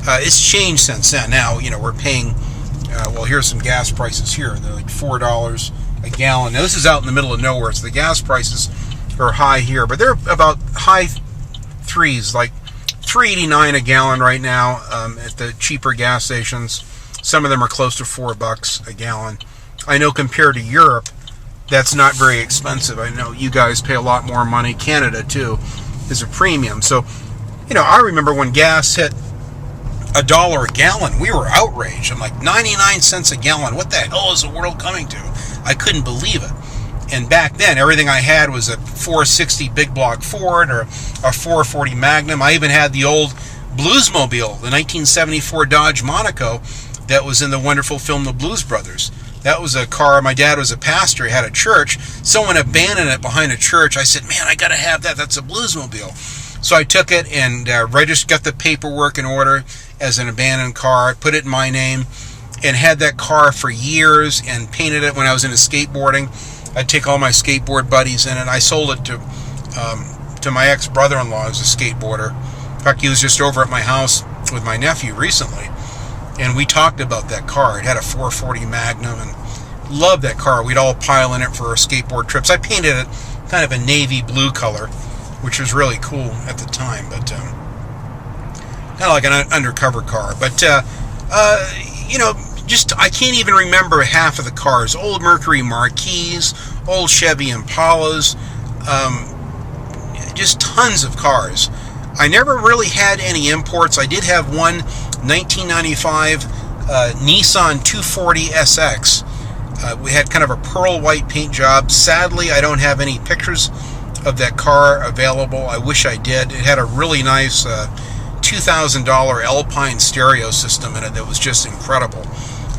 It's changed since then. Now, we're paying, here's some gas prices here. They're like $4 a gallon. Now, this is out in the middle of nowhere, so the gas prices are high here. But they're about high threes, like $3.89 a gallon right now at the cheaper gas stations. Some of them are close to $4 a gallon. I know compared to Europe, that's not very expensive. I know you guys pay a lot more money. Canada, too, is a premium. So, I remember when gas hit $1 a gallon, we were outraged. I'm like, 99 cents a gallon. What the hell is the world coming to? I couldn't believe it. And back then, everything I had was a 460 big block Ford or a 440 Magnum. I even had the old Bluesmobile, the 1974 Dodge Monaco that was in the wonderful film The Blues Brothers. That was a car. My dad was a pastor. He had a church. Someone abandoned it behind a church. I said, man, I got to have that. That's a Bluesmobile. So I took it and got the paperwork in order as an abandoned car, put it in my name, and had that car for years and painted it when I was into skateboarding. I'd take all my skateboard buddies in it. I sold it to my ex-brother-in-law who's a skateboarder. In fact, he was just over at my house with my nephew recently, and we talked about that car. It had a 440 Magnum, and loved that car. We'd all pile in it for our skateboard trips. I painted it kind of a navy blue color, which was really cool at the time, but kind of like an undercover car. But, I can't even remember half of the cars. Old Mercury Marquis, old Chevy Impalas, just tons of cars. I never really had any imports. I did have one 1995 Nissan 240 SX. We had kind of a pearl white paint job. Sadly, I don't have any pictures of that car available. I wish I did. It had a really nice $2,000 Alpine stereo system in it that was just incredible.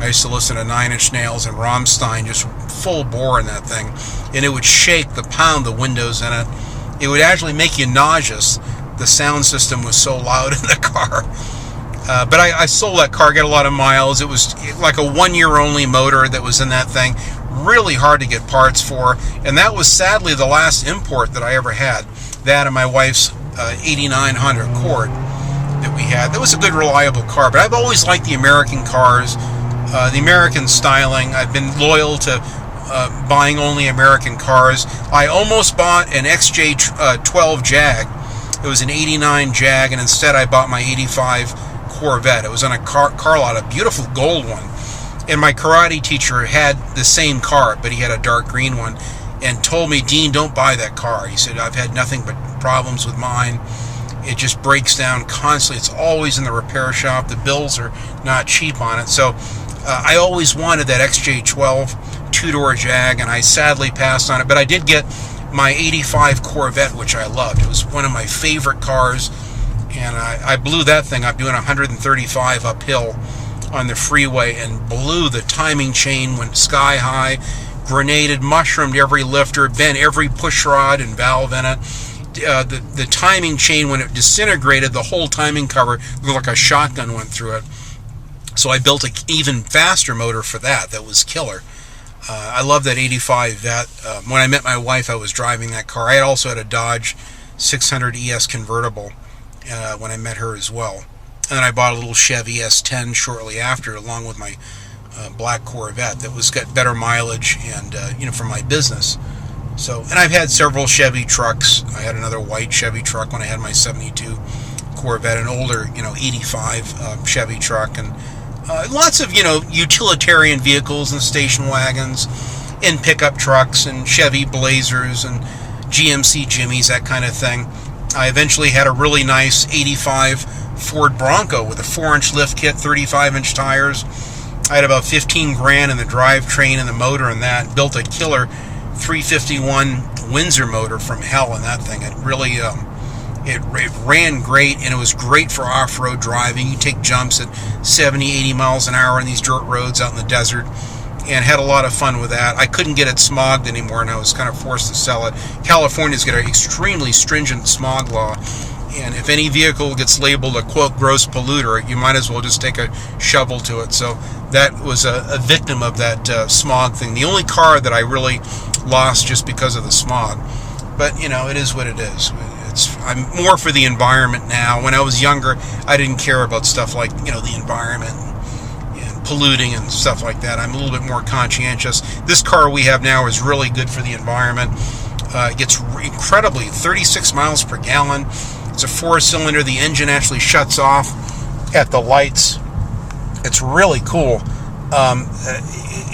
I used to listen to Nine Inch Nails and Rammstein, just full bore in that thing, and it would shake, pound the windows in it. It would actually make you nauseous. The sound system was so loud in the car. But I sold that car, got a lot of miles. It was like a 1 year only motor that was in that thing. Really hard to get parts for. And that was sadly the last import that I ever had. That and my wife's 89 Honda Accord that we had. That was a good, reliable car. But I've always liked the American cars, the American styling. I've been loyal to buying only American cars. I almost bought an XJ12 Jag. It was an 89 Jag, and instead I bought my 85 Corvette. It was on a car lot, a beautiful gold one. And my karate teacher had the same car, but he had a dark green one, and told me, Dean, don't buy that car. He said, I've had nothing but problems with mine. It just breaks down constantly. It's always in the repair shop. The bills are not cheap on it. So I always wanted that XJ12 two-door Jag, and I sadly passed on it. But I did get my 85 Corvette, which I loved. It was one of my favorite cars, and I blew that thing up doing 135 uphill on the freeway, and blew the timing chain, went sky high, grenaded, mushroomed every lifter, bent every push rod and valve in it. The timing chain, when it disintegrated, the whole timing cover looked like a shotgun went through it. So I built an even faster motor for that. That was killer. I love that 85 Vet. When I met my wife, I was driving that car. I had also had a Dodge 600 ES convertible when I met her as well. And then I bought a little Chevy S10 shortly after, along with my black Corvette that was got better mileage and for my business. So, and I've had several Chevy trucks. I had another white Chevy truck when I had my 72 Corvette, an older 85 Chevy truck, and lots of utilitarian vehicles and station wagons and pickup trucks and Chevy Blazers and GMC Jimmys, that kind of thing. I eventually had a really nice 85 Ford Bronco with a 4-inch lift kit, 35-inch tires. I had about 15 grand in the drivetrain and the motor and that. Built a killer 351 Windsor motor from hell in that thing. It really, it ran great, and it was great for off-road driving. You take jumps at 70, 80 miles an hour on these dirt roads out in the desert, and had a lot of fun with that. I couldn't get it smogged anymore, and I was kind of forced to sell it. California's got an extremely stringent smog law, and if any vehicle gets labeled a, quote, gross polluter, you might as well just take a shovel to it. So that was a victim of that smog thing. The only car that I really lost just because of the smog. But, it is what it is. I'm more for the environment now. When I was younger, I didn't care about stuff like, the environment and polluting and stuff like that. I'm a little bit more conscientious. This car we have now is really good for the environment. It gets incredibly 36 miles per gallon. It's a 4-cylinder. The engine actually shuts off at the lights. It's really cool.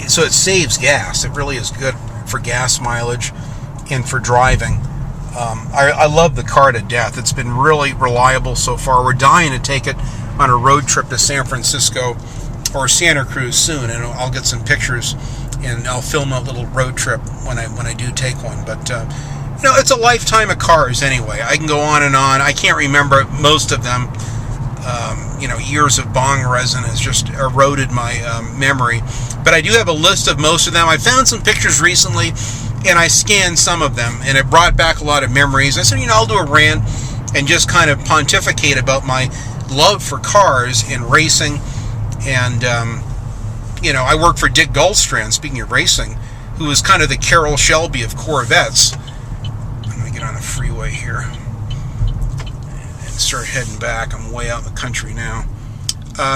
So it saves gas. It really is good for gas mileage and for driving. I love the car to death. It's been really reliable so far. We're dying to take it on a road trip to San Francisco or Santa Cruz soon, and I'll get some pictures and I'll film a little road trip when I do take one. But it's a lifetime of cars anyway. I can go on and on. I can't remember most of them. Years of bong resin has just eroded my memory. But I do have a list of most of them. I found some pictures recently, and I scanned some of them, and it brought back a lot of memories. I said, I'll do a rant and just kind of pontificate about my love for cars and racing. And, I worked for Dick Goldstrand, speaking of racing, who was kind of the Carroll Shelby of Corvettes. Let me get on the freeway here and start heading back. I'm way out in the country now.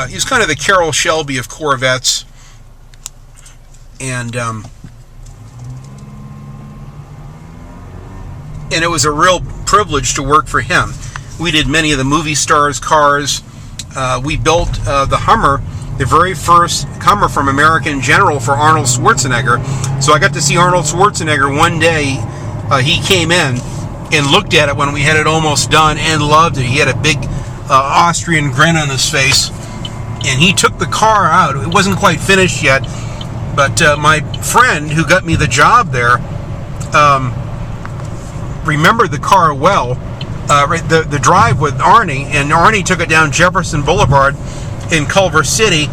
He's kind of the Carroll Shelby of Corvettes. And it was a real privilege to work for him. We did many of the movie stars' cars. We built the Hummer, the very first Hummer from American General for Arnold Schwarzenegger. So I got to see Arnold Schwarzenegger one day. He came in and looked at it when we had it almost done and loved it. He had a big Austrian grin on his face. And he took the car out. It wasn't quite finished yet. But my friend who got me the job there remembered the car well. The drive with Arnie, and Arnie took it down Jefferson Boulevard in Culver City,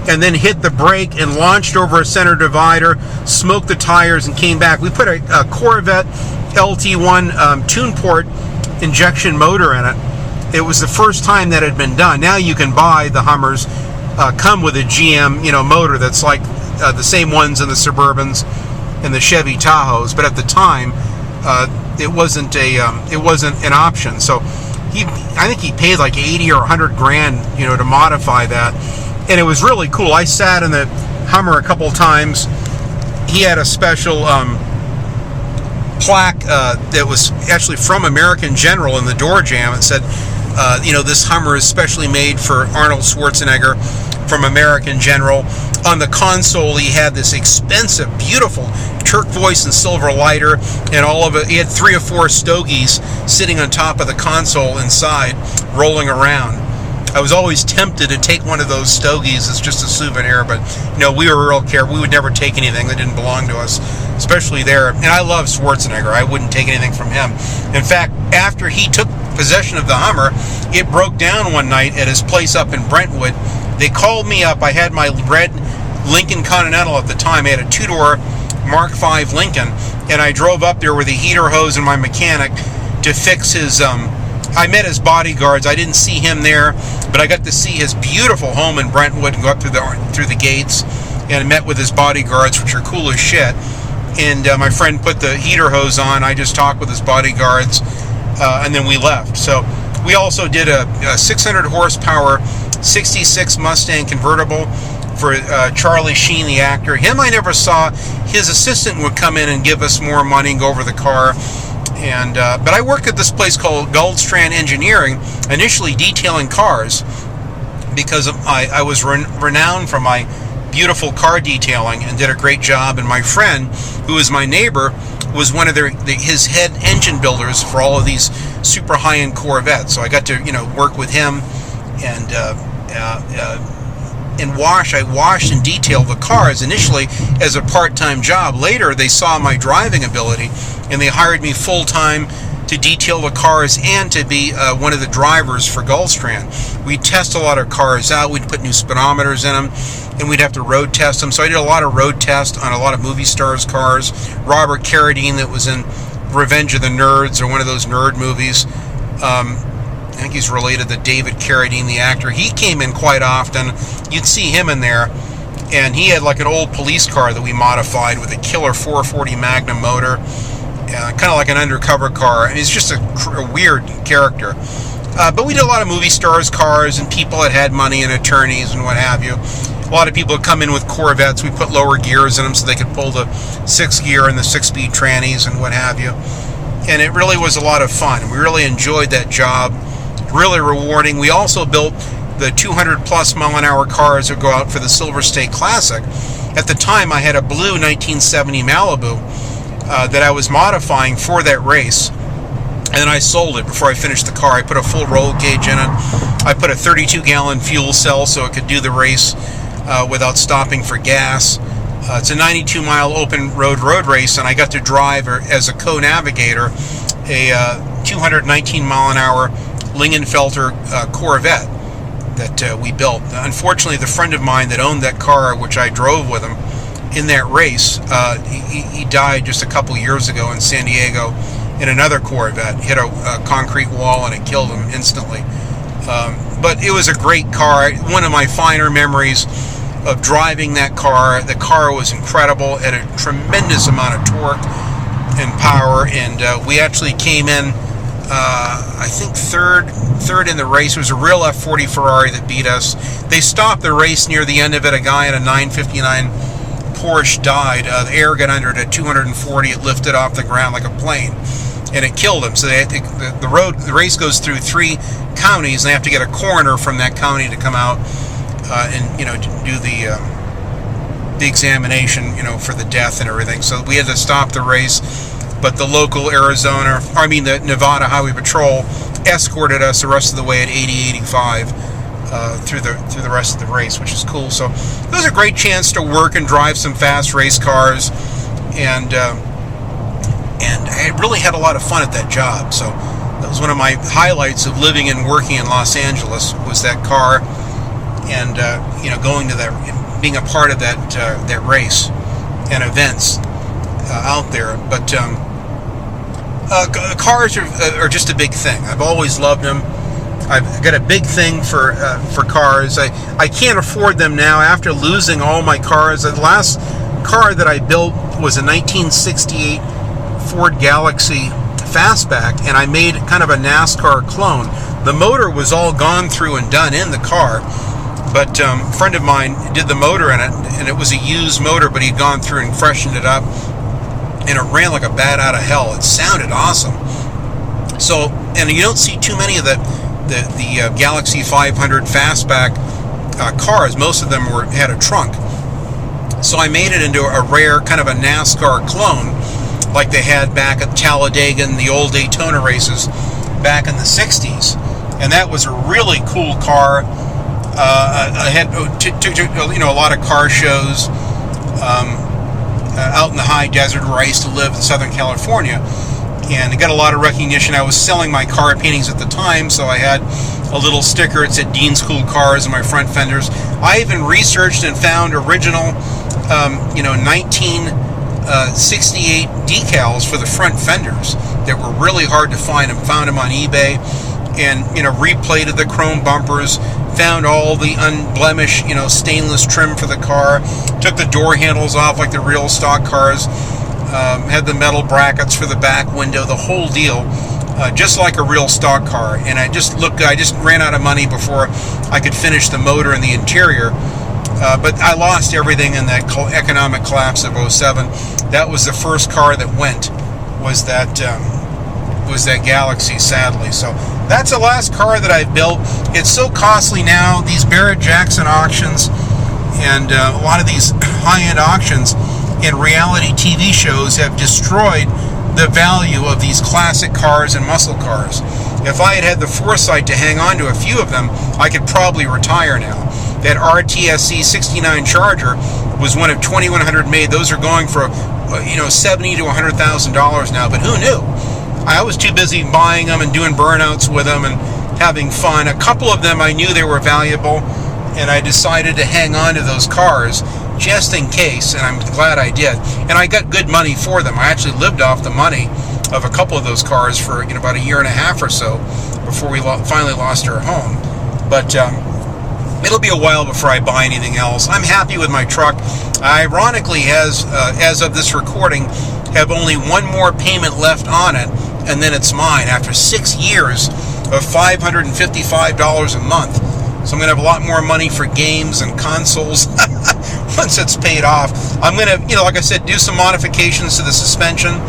and then hit the brake and launched over a center divider, smoked the tires, and came back. We put a Corvette LT1 tune port injection motor in it. It was the first time that had been done. Now you can buy the Hummers, come with a GM, motor that's like the same ones in the Suburbans and the Chevy Tahoes, but at the time, it wasn't an option. So I think he paid like 80 or 100 grand, to modify that, and it was really cool. I sat in the Hummer a couple times. He had a special plaque that was actually from American General in the door jamb. It said, This Hummer is specially made for Arnold Schwarzenegger from American General. On the console, he had this expensive, beautiful turquoise and silver lighter, and all of it. He had 3 or 4 stogies sitting on top of the console inside, rolling around. I was always tempted to take one of those stogies as just a souvenir, but we were real careful. We would never take anything that didn't belong to us, especially there. And I love Schwarzenegger. I wouldn't take anything from him. In fact, after he took possession of the Hummer, it broke down one night at his place up in Brentwood. They called me up. I had my red Lincoln Continental at the time. I had a 2-door Mark V Lincoln, and I drove up there with a heater hose and my mechanic to fix his I met his bodyguards. I didn't see him there, but I got to see his beautiful home in Brentwood and go up through the gates, and met with his bodyguards, which are cool as shit. And my friend put the heater hose on. I just talked with his bodyguards, and then we left. So we also did a 600 horsepower 66 Mustang convertible for Charlie Sheen, the actor. Him I never saw. His assistant would come in and give us more money and go over the car. But I worked at this place called Goldstrand Engineering, initially detailing cars, because I was renowned for my beautiful car detailing and did a great job. And my friend, who was my neighbor, was one of his head engine builders for all of these super high-end Corvettes. So I got to work with him and I washed and detailed the cars initially as a part-time job. Later, they saw my driving ability, and they hired me full-time to detail the cars and to be one of the drivers for Goldstrand. We'd test a lot of cars out. We'd put new speedometers in them, and we'd have to road test them. So I did a lot of road tests on a lot of movie stars' cars. Robert Carradine, that was in Revenge of the Nerds, or one of those nerd movies. I think he's related to David Carradine, the actor. He came in quite often. You'd see him in there, and he had like an old police car that we modified with a killer 440 Magnum motor, kind of like an undercover car. And he's just a weird character. But we did a lot of movie stars' cars and people that had money and attorneys and what have you. A lot of people would come in with Corvettes. We put lower gears in them so they could pull the 6-gear and the 6-speed trannies and what have you. And it really was a lot of fun. We really enjoyed that job. Really rewarding. We also built the 200+ mile-an-hour cars that go out for the Silver State Classic. At the time, I had a blue 1970 Malibu that I was modifying for that race, and then I sold it before I finished the car. I put a full roll cage in it. I put a 32-gallon fuel cell so it could do the race without stopping for gas. It's a 92-mile open road race, and I got to drive as a co-navigator a 219-mile-an-hour Lingenfelter Corvette that we built. Unfortunately, the friend of mine that owned that car, which I drove with him in that race, he died just a couple years ago in San Diego in another Corvette. Hit a concrete wall and it killed him instantly. But it was a great car. One of my finer memories of driving that car. The car was incredible, had a tremendous amount of torque and power, and we actually came in I think third in the race. It was a real F40 Ferrari that beat us. They stopped the race near the end of it. A guy in a 959 Porsche died. The air got under it at 240. It lifted off the ground like a plane, and it killed him. So the race goes through 3 counties, and they have to get a coroner from that county to come out and to do the examination, for the death and everything. So we had to stop the race. But the local the Nevada Highway Patrol escorted us the rest of the way at 80-85 through the rest of the race, which is cool. So it was a great chance to work and drive some fast race cars, and I really had a lot of fun at that job. So that was one of my highlights of living and working in Los Angeles, was that car, and going to that, being a part of that race and events out there. But cars are just a big thing. I've always loved them. I've got a big thing for cars. I can't afford them now after losing all my cars. The last car that I built was a 1968 Ford Galaxy Fastback, and I made kind of a NASCAR clone. The motor was all gone through and done in the car, but a friend of mine did the motor in it, and it was a used motor, but he'd gone through and freshened it up, and it ran like a bat out of hell. It sounded awesome. So, and you don't see too many of the the Galaxy 500 fastback cars. Most of them had a trunk. So I made it into a rare kind of a NASCAR clone, like they had back at Talladega and the old Daytona races back in the 60s. And that was a really cool car. I had a lot of car shows out in the high desert where I used to live in Southern California, and I got a lot of recognition. I was selling my car paintings at the time, so I had a little sticker. It said Dean's Cool Cars on my front fenders. I even researched and found original 1968 decals for the front fenders that were really hard to find. I found them on eBay, and replated the chrome bumpers, found all the unblemished stainless trim for the car, took the door handles off like the real stock cars, had the metal brackets for the back window, the whole deal, just like a real stock car. And I just ran out of money before I could finish the motor and the interior. But I lost everything in that economic collapse of '07. That was the first car that went, was that Galaxy, sadly. So that's the last car that I've built. It's so costly now. These Barrett-Jackson auctions and a lot of these high-end auctions and reality TV shows have destroyed the value of these classic cars and muscle cars. If I had had the foresight to hang on to a few of them, I could probably retire now. That RTSC 69 Charger was one of 2,100 made. Those are going for $70,000 to $100,000 now, but who knew? I was too busy buying them and doing burnouts with them and having fun. A couple of them I knew they were valuable, and I decided to hang on to those cars just in case, and I'm glad I did. And I got good money for them. I actually lived off the money of a couple of those cars for about a year and a half or so before we finally lost our home. But it'll be a while before I buy anything else. I'm happy with my truck. I ironically, as of this recording, have only one more payment left on it, and then it's mine after 6 years of $555 a month. So I'm going to have a lot more money for games and consoles once it's paid off. I'm going to, like I said, do some modifications to the suspension,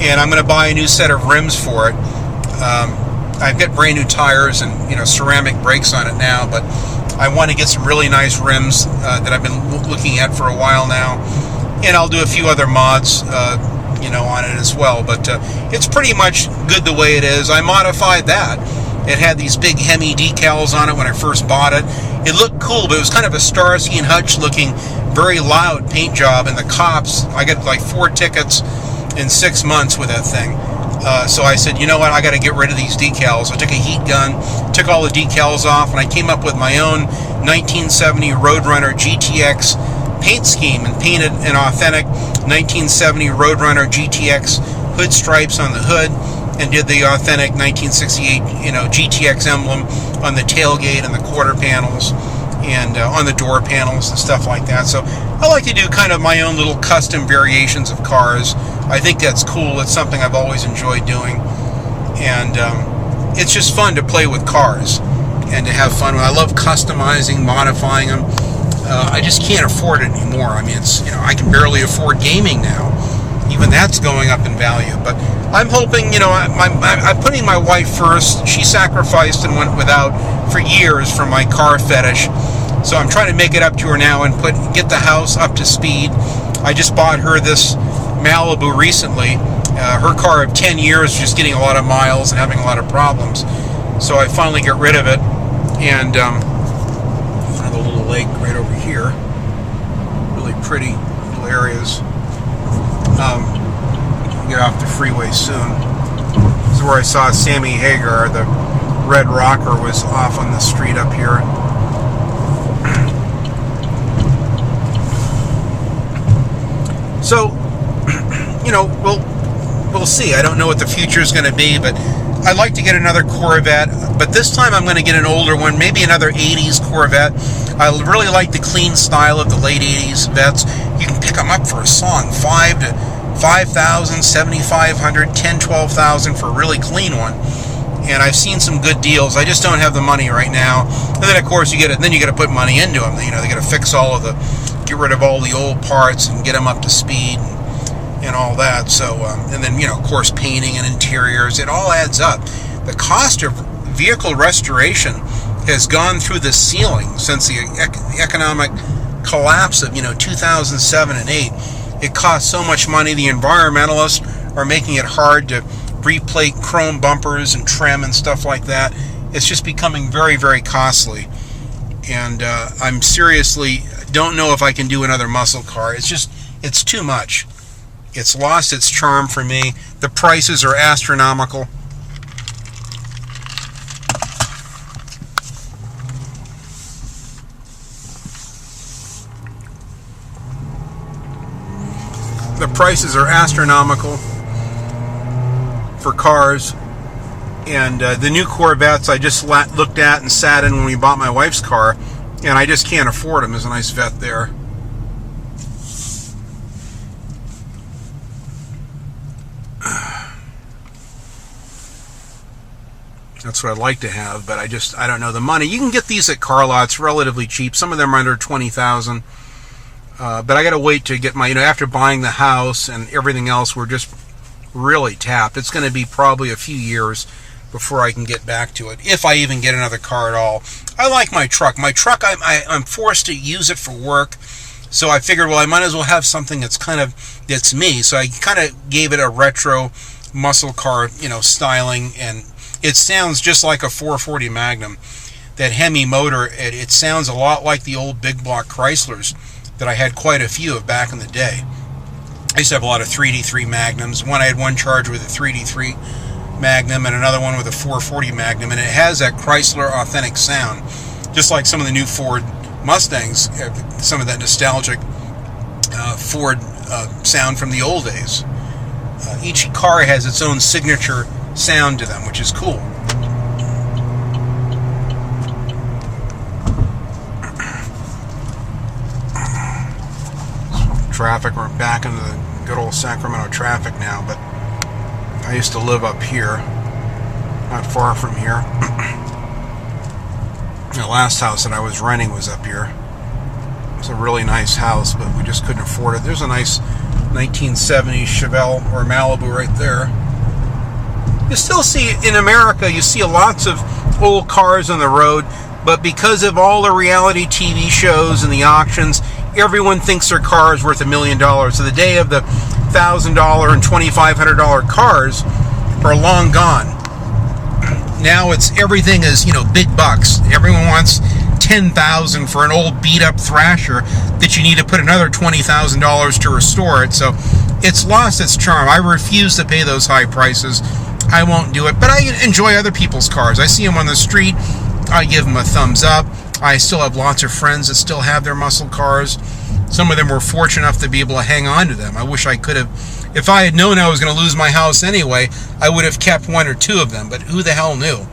and I'm going to buy a new set of rims for it. I've got brand new tires and ceramic brakes on it now, but I want to get some really nice rims that I've been looking at for a while now, and I'll do a few other mods on it as well. But it's pretty much good the way it is. I modified that. It had these big Hemi decals on it when I first bought it. It looked cool, but it was kind of a Starsky and Hutch looking, very loud paint job. And the cops, I got like 4 tickets in 6 months with that thing. So I said, you know what, I got to get rid of these decals. I took a heat gun, took all the decals off, and I came up with my own 1970 Roadrunner GTX paint scheme and painted an authentic 1970 Roadrunner GTX hood stripes on the hood, and did the authentic 1968 GTX emblem on the tailgate and the quarter panels and on the door panels and stuff like that. So I like to do kind of my own little custom variations of cars. I think that's cool. It's something I've always enjoyed doing, and it's just fun to play with cars and to have fun. I love customizing, modifying them. I just can't afford it anymore. I mean, I can barely afford gaming now. Even that's going up in value. But I'm hoping, I'm putting my wife first. She sacrificed and went without for years for my car fetish. So I'm trying to make it up to her now and get the house up to speed. I just bought her this Malibu recently. Her car of 10 years just getting a lot of miles and having a lot of problems. So I finally got rid of it. And found a little lake right over here. Really pretty little areas. Get off the freeway soon. This is where I saw Sammy Hagar. The Red Rocker was off on the street up here. So, we'll see. I don't know what the future is going to be, but I'd like to get another Corvette. But this time I'm going to get an older one, maybe another 80s Corvette. I really like the clean style of the late 80s Vettes. You can pick them up for a song, $5,000 to $5,000, $7,500, $10,000, $12,000 for a really clean one. And I've seen some good deals. I just don't have the money right now. And then of course you got to put money into them. They got to fix get rid of all the old parts and get them up to speed and all that. So and then of course painting and interiors. It all adds up. The cost of vehicle restoration has gone through the ceiling since the economic collapse of 2007 and 8. It costs so much money. The environmentalists are making it hard to replate chrome bumpers and trim and stuff like that. It's just becoming very, very costly. And I'm seriously don't know if I can do another muscle car. It's too much. It's lost its charm for me. The prices are astronomical. The prices are astronomical for cars. And the new Corvettes I just looked at and sat in when we bought my wife's car, and I just can't afford them. There's a nice vet there. That's what I'd like to have, but I don't know the money. You can get these at car lots relatively cheap. Some of them are under $20,000. But I got to wait to get my, after buying the house and everything else, we're just really tapped. It's going to be probably a few years before I can get back to it, if I even get another car at all. I like my truck. My truck, I'm forced to use it for work, so I figured, well, I might as well have something that's me. So I kind of gave it a retro muscle car, styling, and it sounds just like a 440 Magnum. That Hemi motor, it sounds a lot like the old big block Chryslers that I had quite a few of back in the day. I used to have a lot of 3D3 Magnums. I had one Charger with a 3D3 Magnum and another one with a 440 Magnum, and it has that Chrysler authentic sound, just like some of the new Ford Mustangs, some of that nostalgic Ford sound from the old days. Each car has its own signature sound to them, which is cool. Traffic, we're back into the good old Sacramento traffic now, but I used to live up here, not far from here. The last house that I was renting was up here. It was a really nice house, but we just couldn't afford it. There's a nice 1970s Chevelle or Malibu right there. You still see, in America, you see lots of old cars on the road, but because of all the reality TV shows and the auctions, everyone thinks their car is worth $1 million. So the day of the $1,000 and $2,500 cars are long gone. Now everything is big bucks. Everyone wants $10,000 for an old beat up Thrasher that you need to put another $20,000 to restore it. So it's lost its charm. I refuse to pay those high prices. I won't do it. But I enjoy other people's cars. I see them on the street. I give them a thumbs up. I still have lots of friends that still have their muscle cars. Some of them were fortunate enough to be able to hang on to them. I wish I could have. If I had known I was going to lose my house anyway, I would have kept one or two of them. But who the hell knew?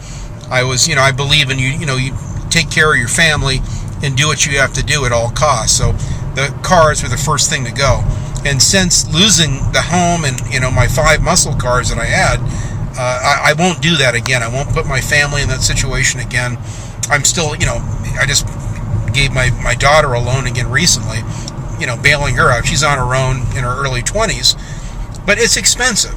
I believe in you. You take care of your family and do what you have to do at all costs. So the cars were the first thing to go. And since losing the home and my 5 muscle cars that I had, I won't do that again. I won't put my family in that situation again. I'm still, I just gave my daughter a loan again recently, bailing her out. She's on her own in her early 20s, but it's expensive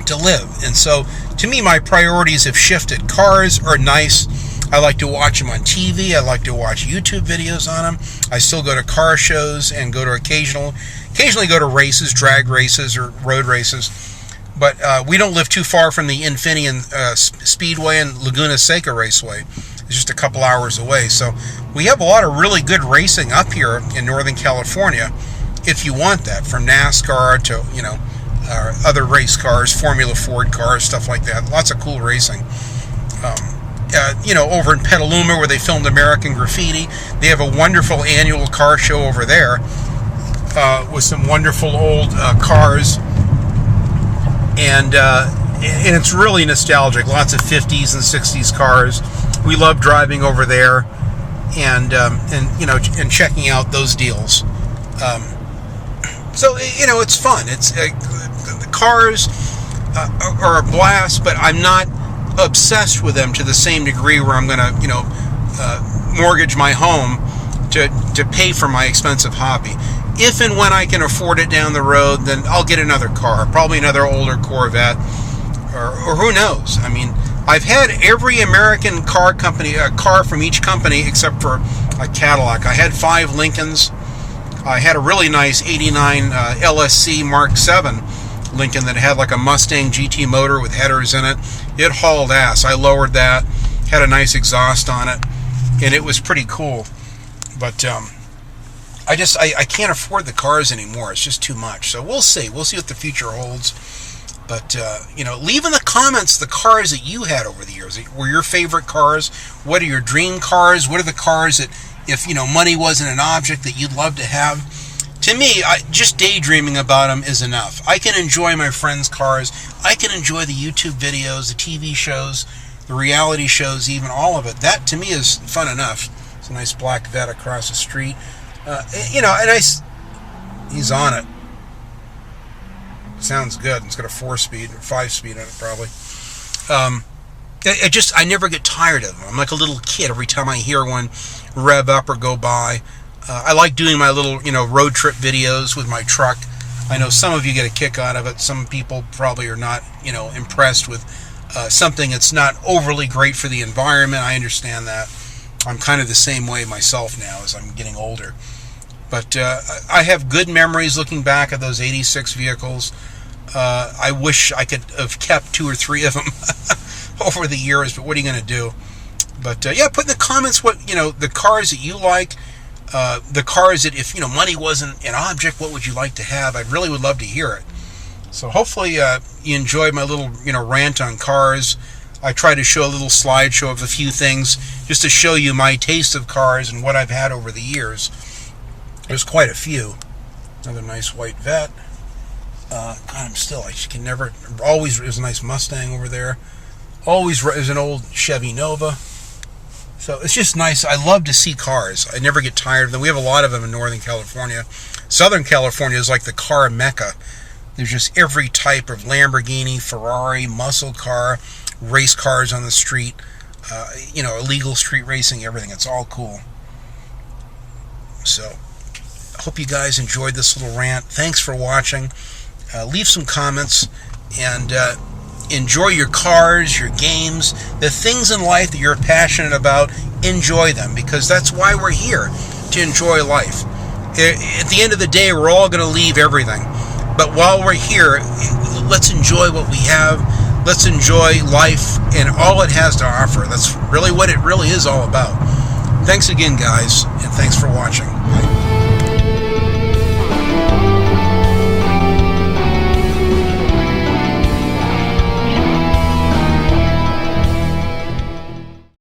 to live. And so to me, my priorities have shifted. Cars are nice. I like to watch them on TV. I like to watch YouTube videos on them. I still go to car shows and go to occasionally go to races, drag races or road races. But we don't live too far from the Infineon Speedway and Laguna Seca Raceway. It's just a couple hours away. So we have a lot of really good racing up here in Northern California, if you want that, from NASCAR to, other race cars, Formula Ford cars, stuff like that. Lots of cool racing. Over in Petaluma where they filmed American Graffiti, they have a wonderful annual car show over there with some wonderful old cars. And it's really nostalgic. Lots of 50s and 60s cars. We love driving over there and checking out those deals. So it's fun. It's the cars are a blast, but I'm not obsessed with them to the same degree where I'm going to mortgage my home to pay for my expensive hobby. If and when I can afford it down the road, then I'll get another car, probably another older Corvette, or who knows. I mean, I've had every American car company, a car from each company except for a Cadillac. I had 5 Lincolns. I had a really nice 89 LSC Mark 7 Lincoln that had like a Mustang GT motor with headers in it. It hauled ass. I lowered that, had a nice exhaust on it, and it was pretty cool. But I can't afford the cars anymore. It's just too much. So we'll see. We'll see what the future holds. But, leave in the comments the cars that you had over the years. Were your favorite cars? What are your dream cars? What are the cars that, if, money wasn't an object, that you'd love to have? To me, just daydreaming about them is enough. I can enjoy my friends' cars. I can enjoy the YouTube videos, the TV shows, the reality shows, even all of it. That, to me, is fun enough. It's a nice black Vet across the street. He's on it. Sounds good. It's got a 4-speed or 5-speed on it, probably. I never get tired of them. I'm like a little kid every time I hear one rev up or go by. I like doing my little, road trip videos with my truck. I know some of you get a kick out of it. Some people probably are not, impressed with something that's not overly great for the environment. I understand that. I'm kind of the same way myself now as I'm getting older. But I have good memories looking back at those 86 vehicles. I wish I could have kept 2 or 3 of them over the years, but what are you going to do? But put in the comments what, the cars that you like, the cars that if, money wasn't an object, what would you like to have? I really would love to hear it. So hopefully you enjoyed my little, rant on cars. I try to show a little slideshow of a few things just to show you my taste of cars and what I've had over the years. There's quite a few. Another nice white Vet. I can never, always, there's a nice Mustang over there. Always, there's an old Chevy Nova. So it's just nice. I love to see cars. I never get tired of them. We have a lot of them in Northern California. Southern California is like the car mecca. There's just every type of Lamborghini, Ferrari, muscle car, race cars on the street, illegal street racing, everything. It's all cool. So, I hope you guys enjoyed this little rant. Thanks for watching. Leave some comments and enjoy your cars, your games, the things in life that you're passionate about. Enjoy them, because that's why we're here, to enjoy life. At the end of the day, we're all going to leave everything. But while we're here, let's enjoy what we have. Let's enjoy life and all it has to offer. That's really what it really is all about. Thanks again, guys, and thanks for watching. Bye.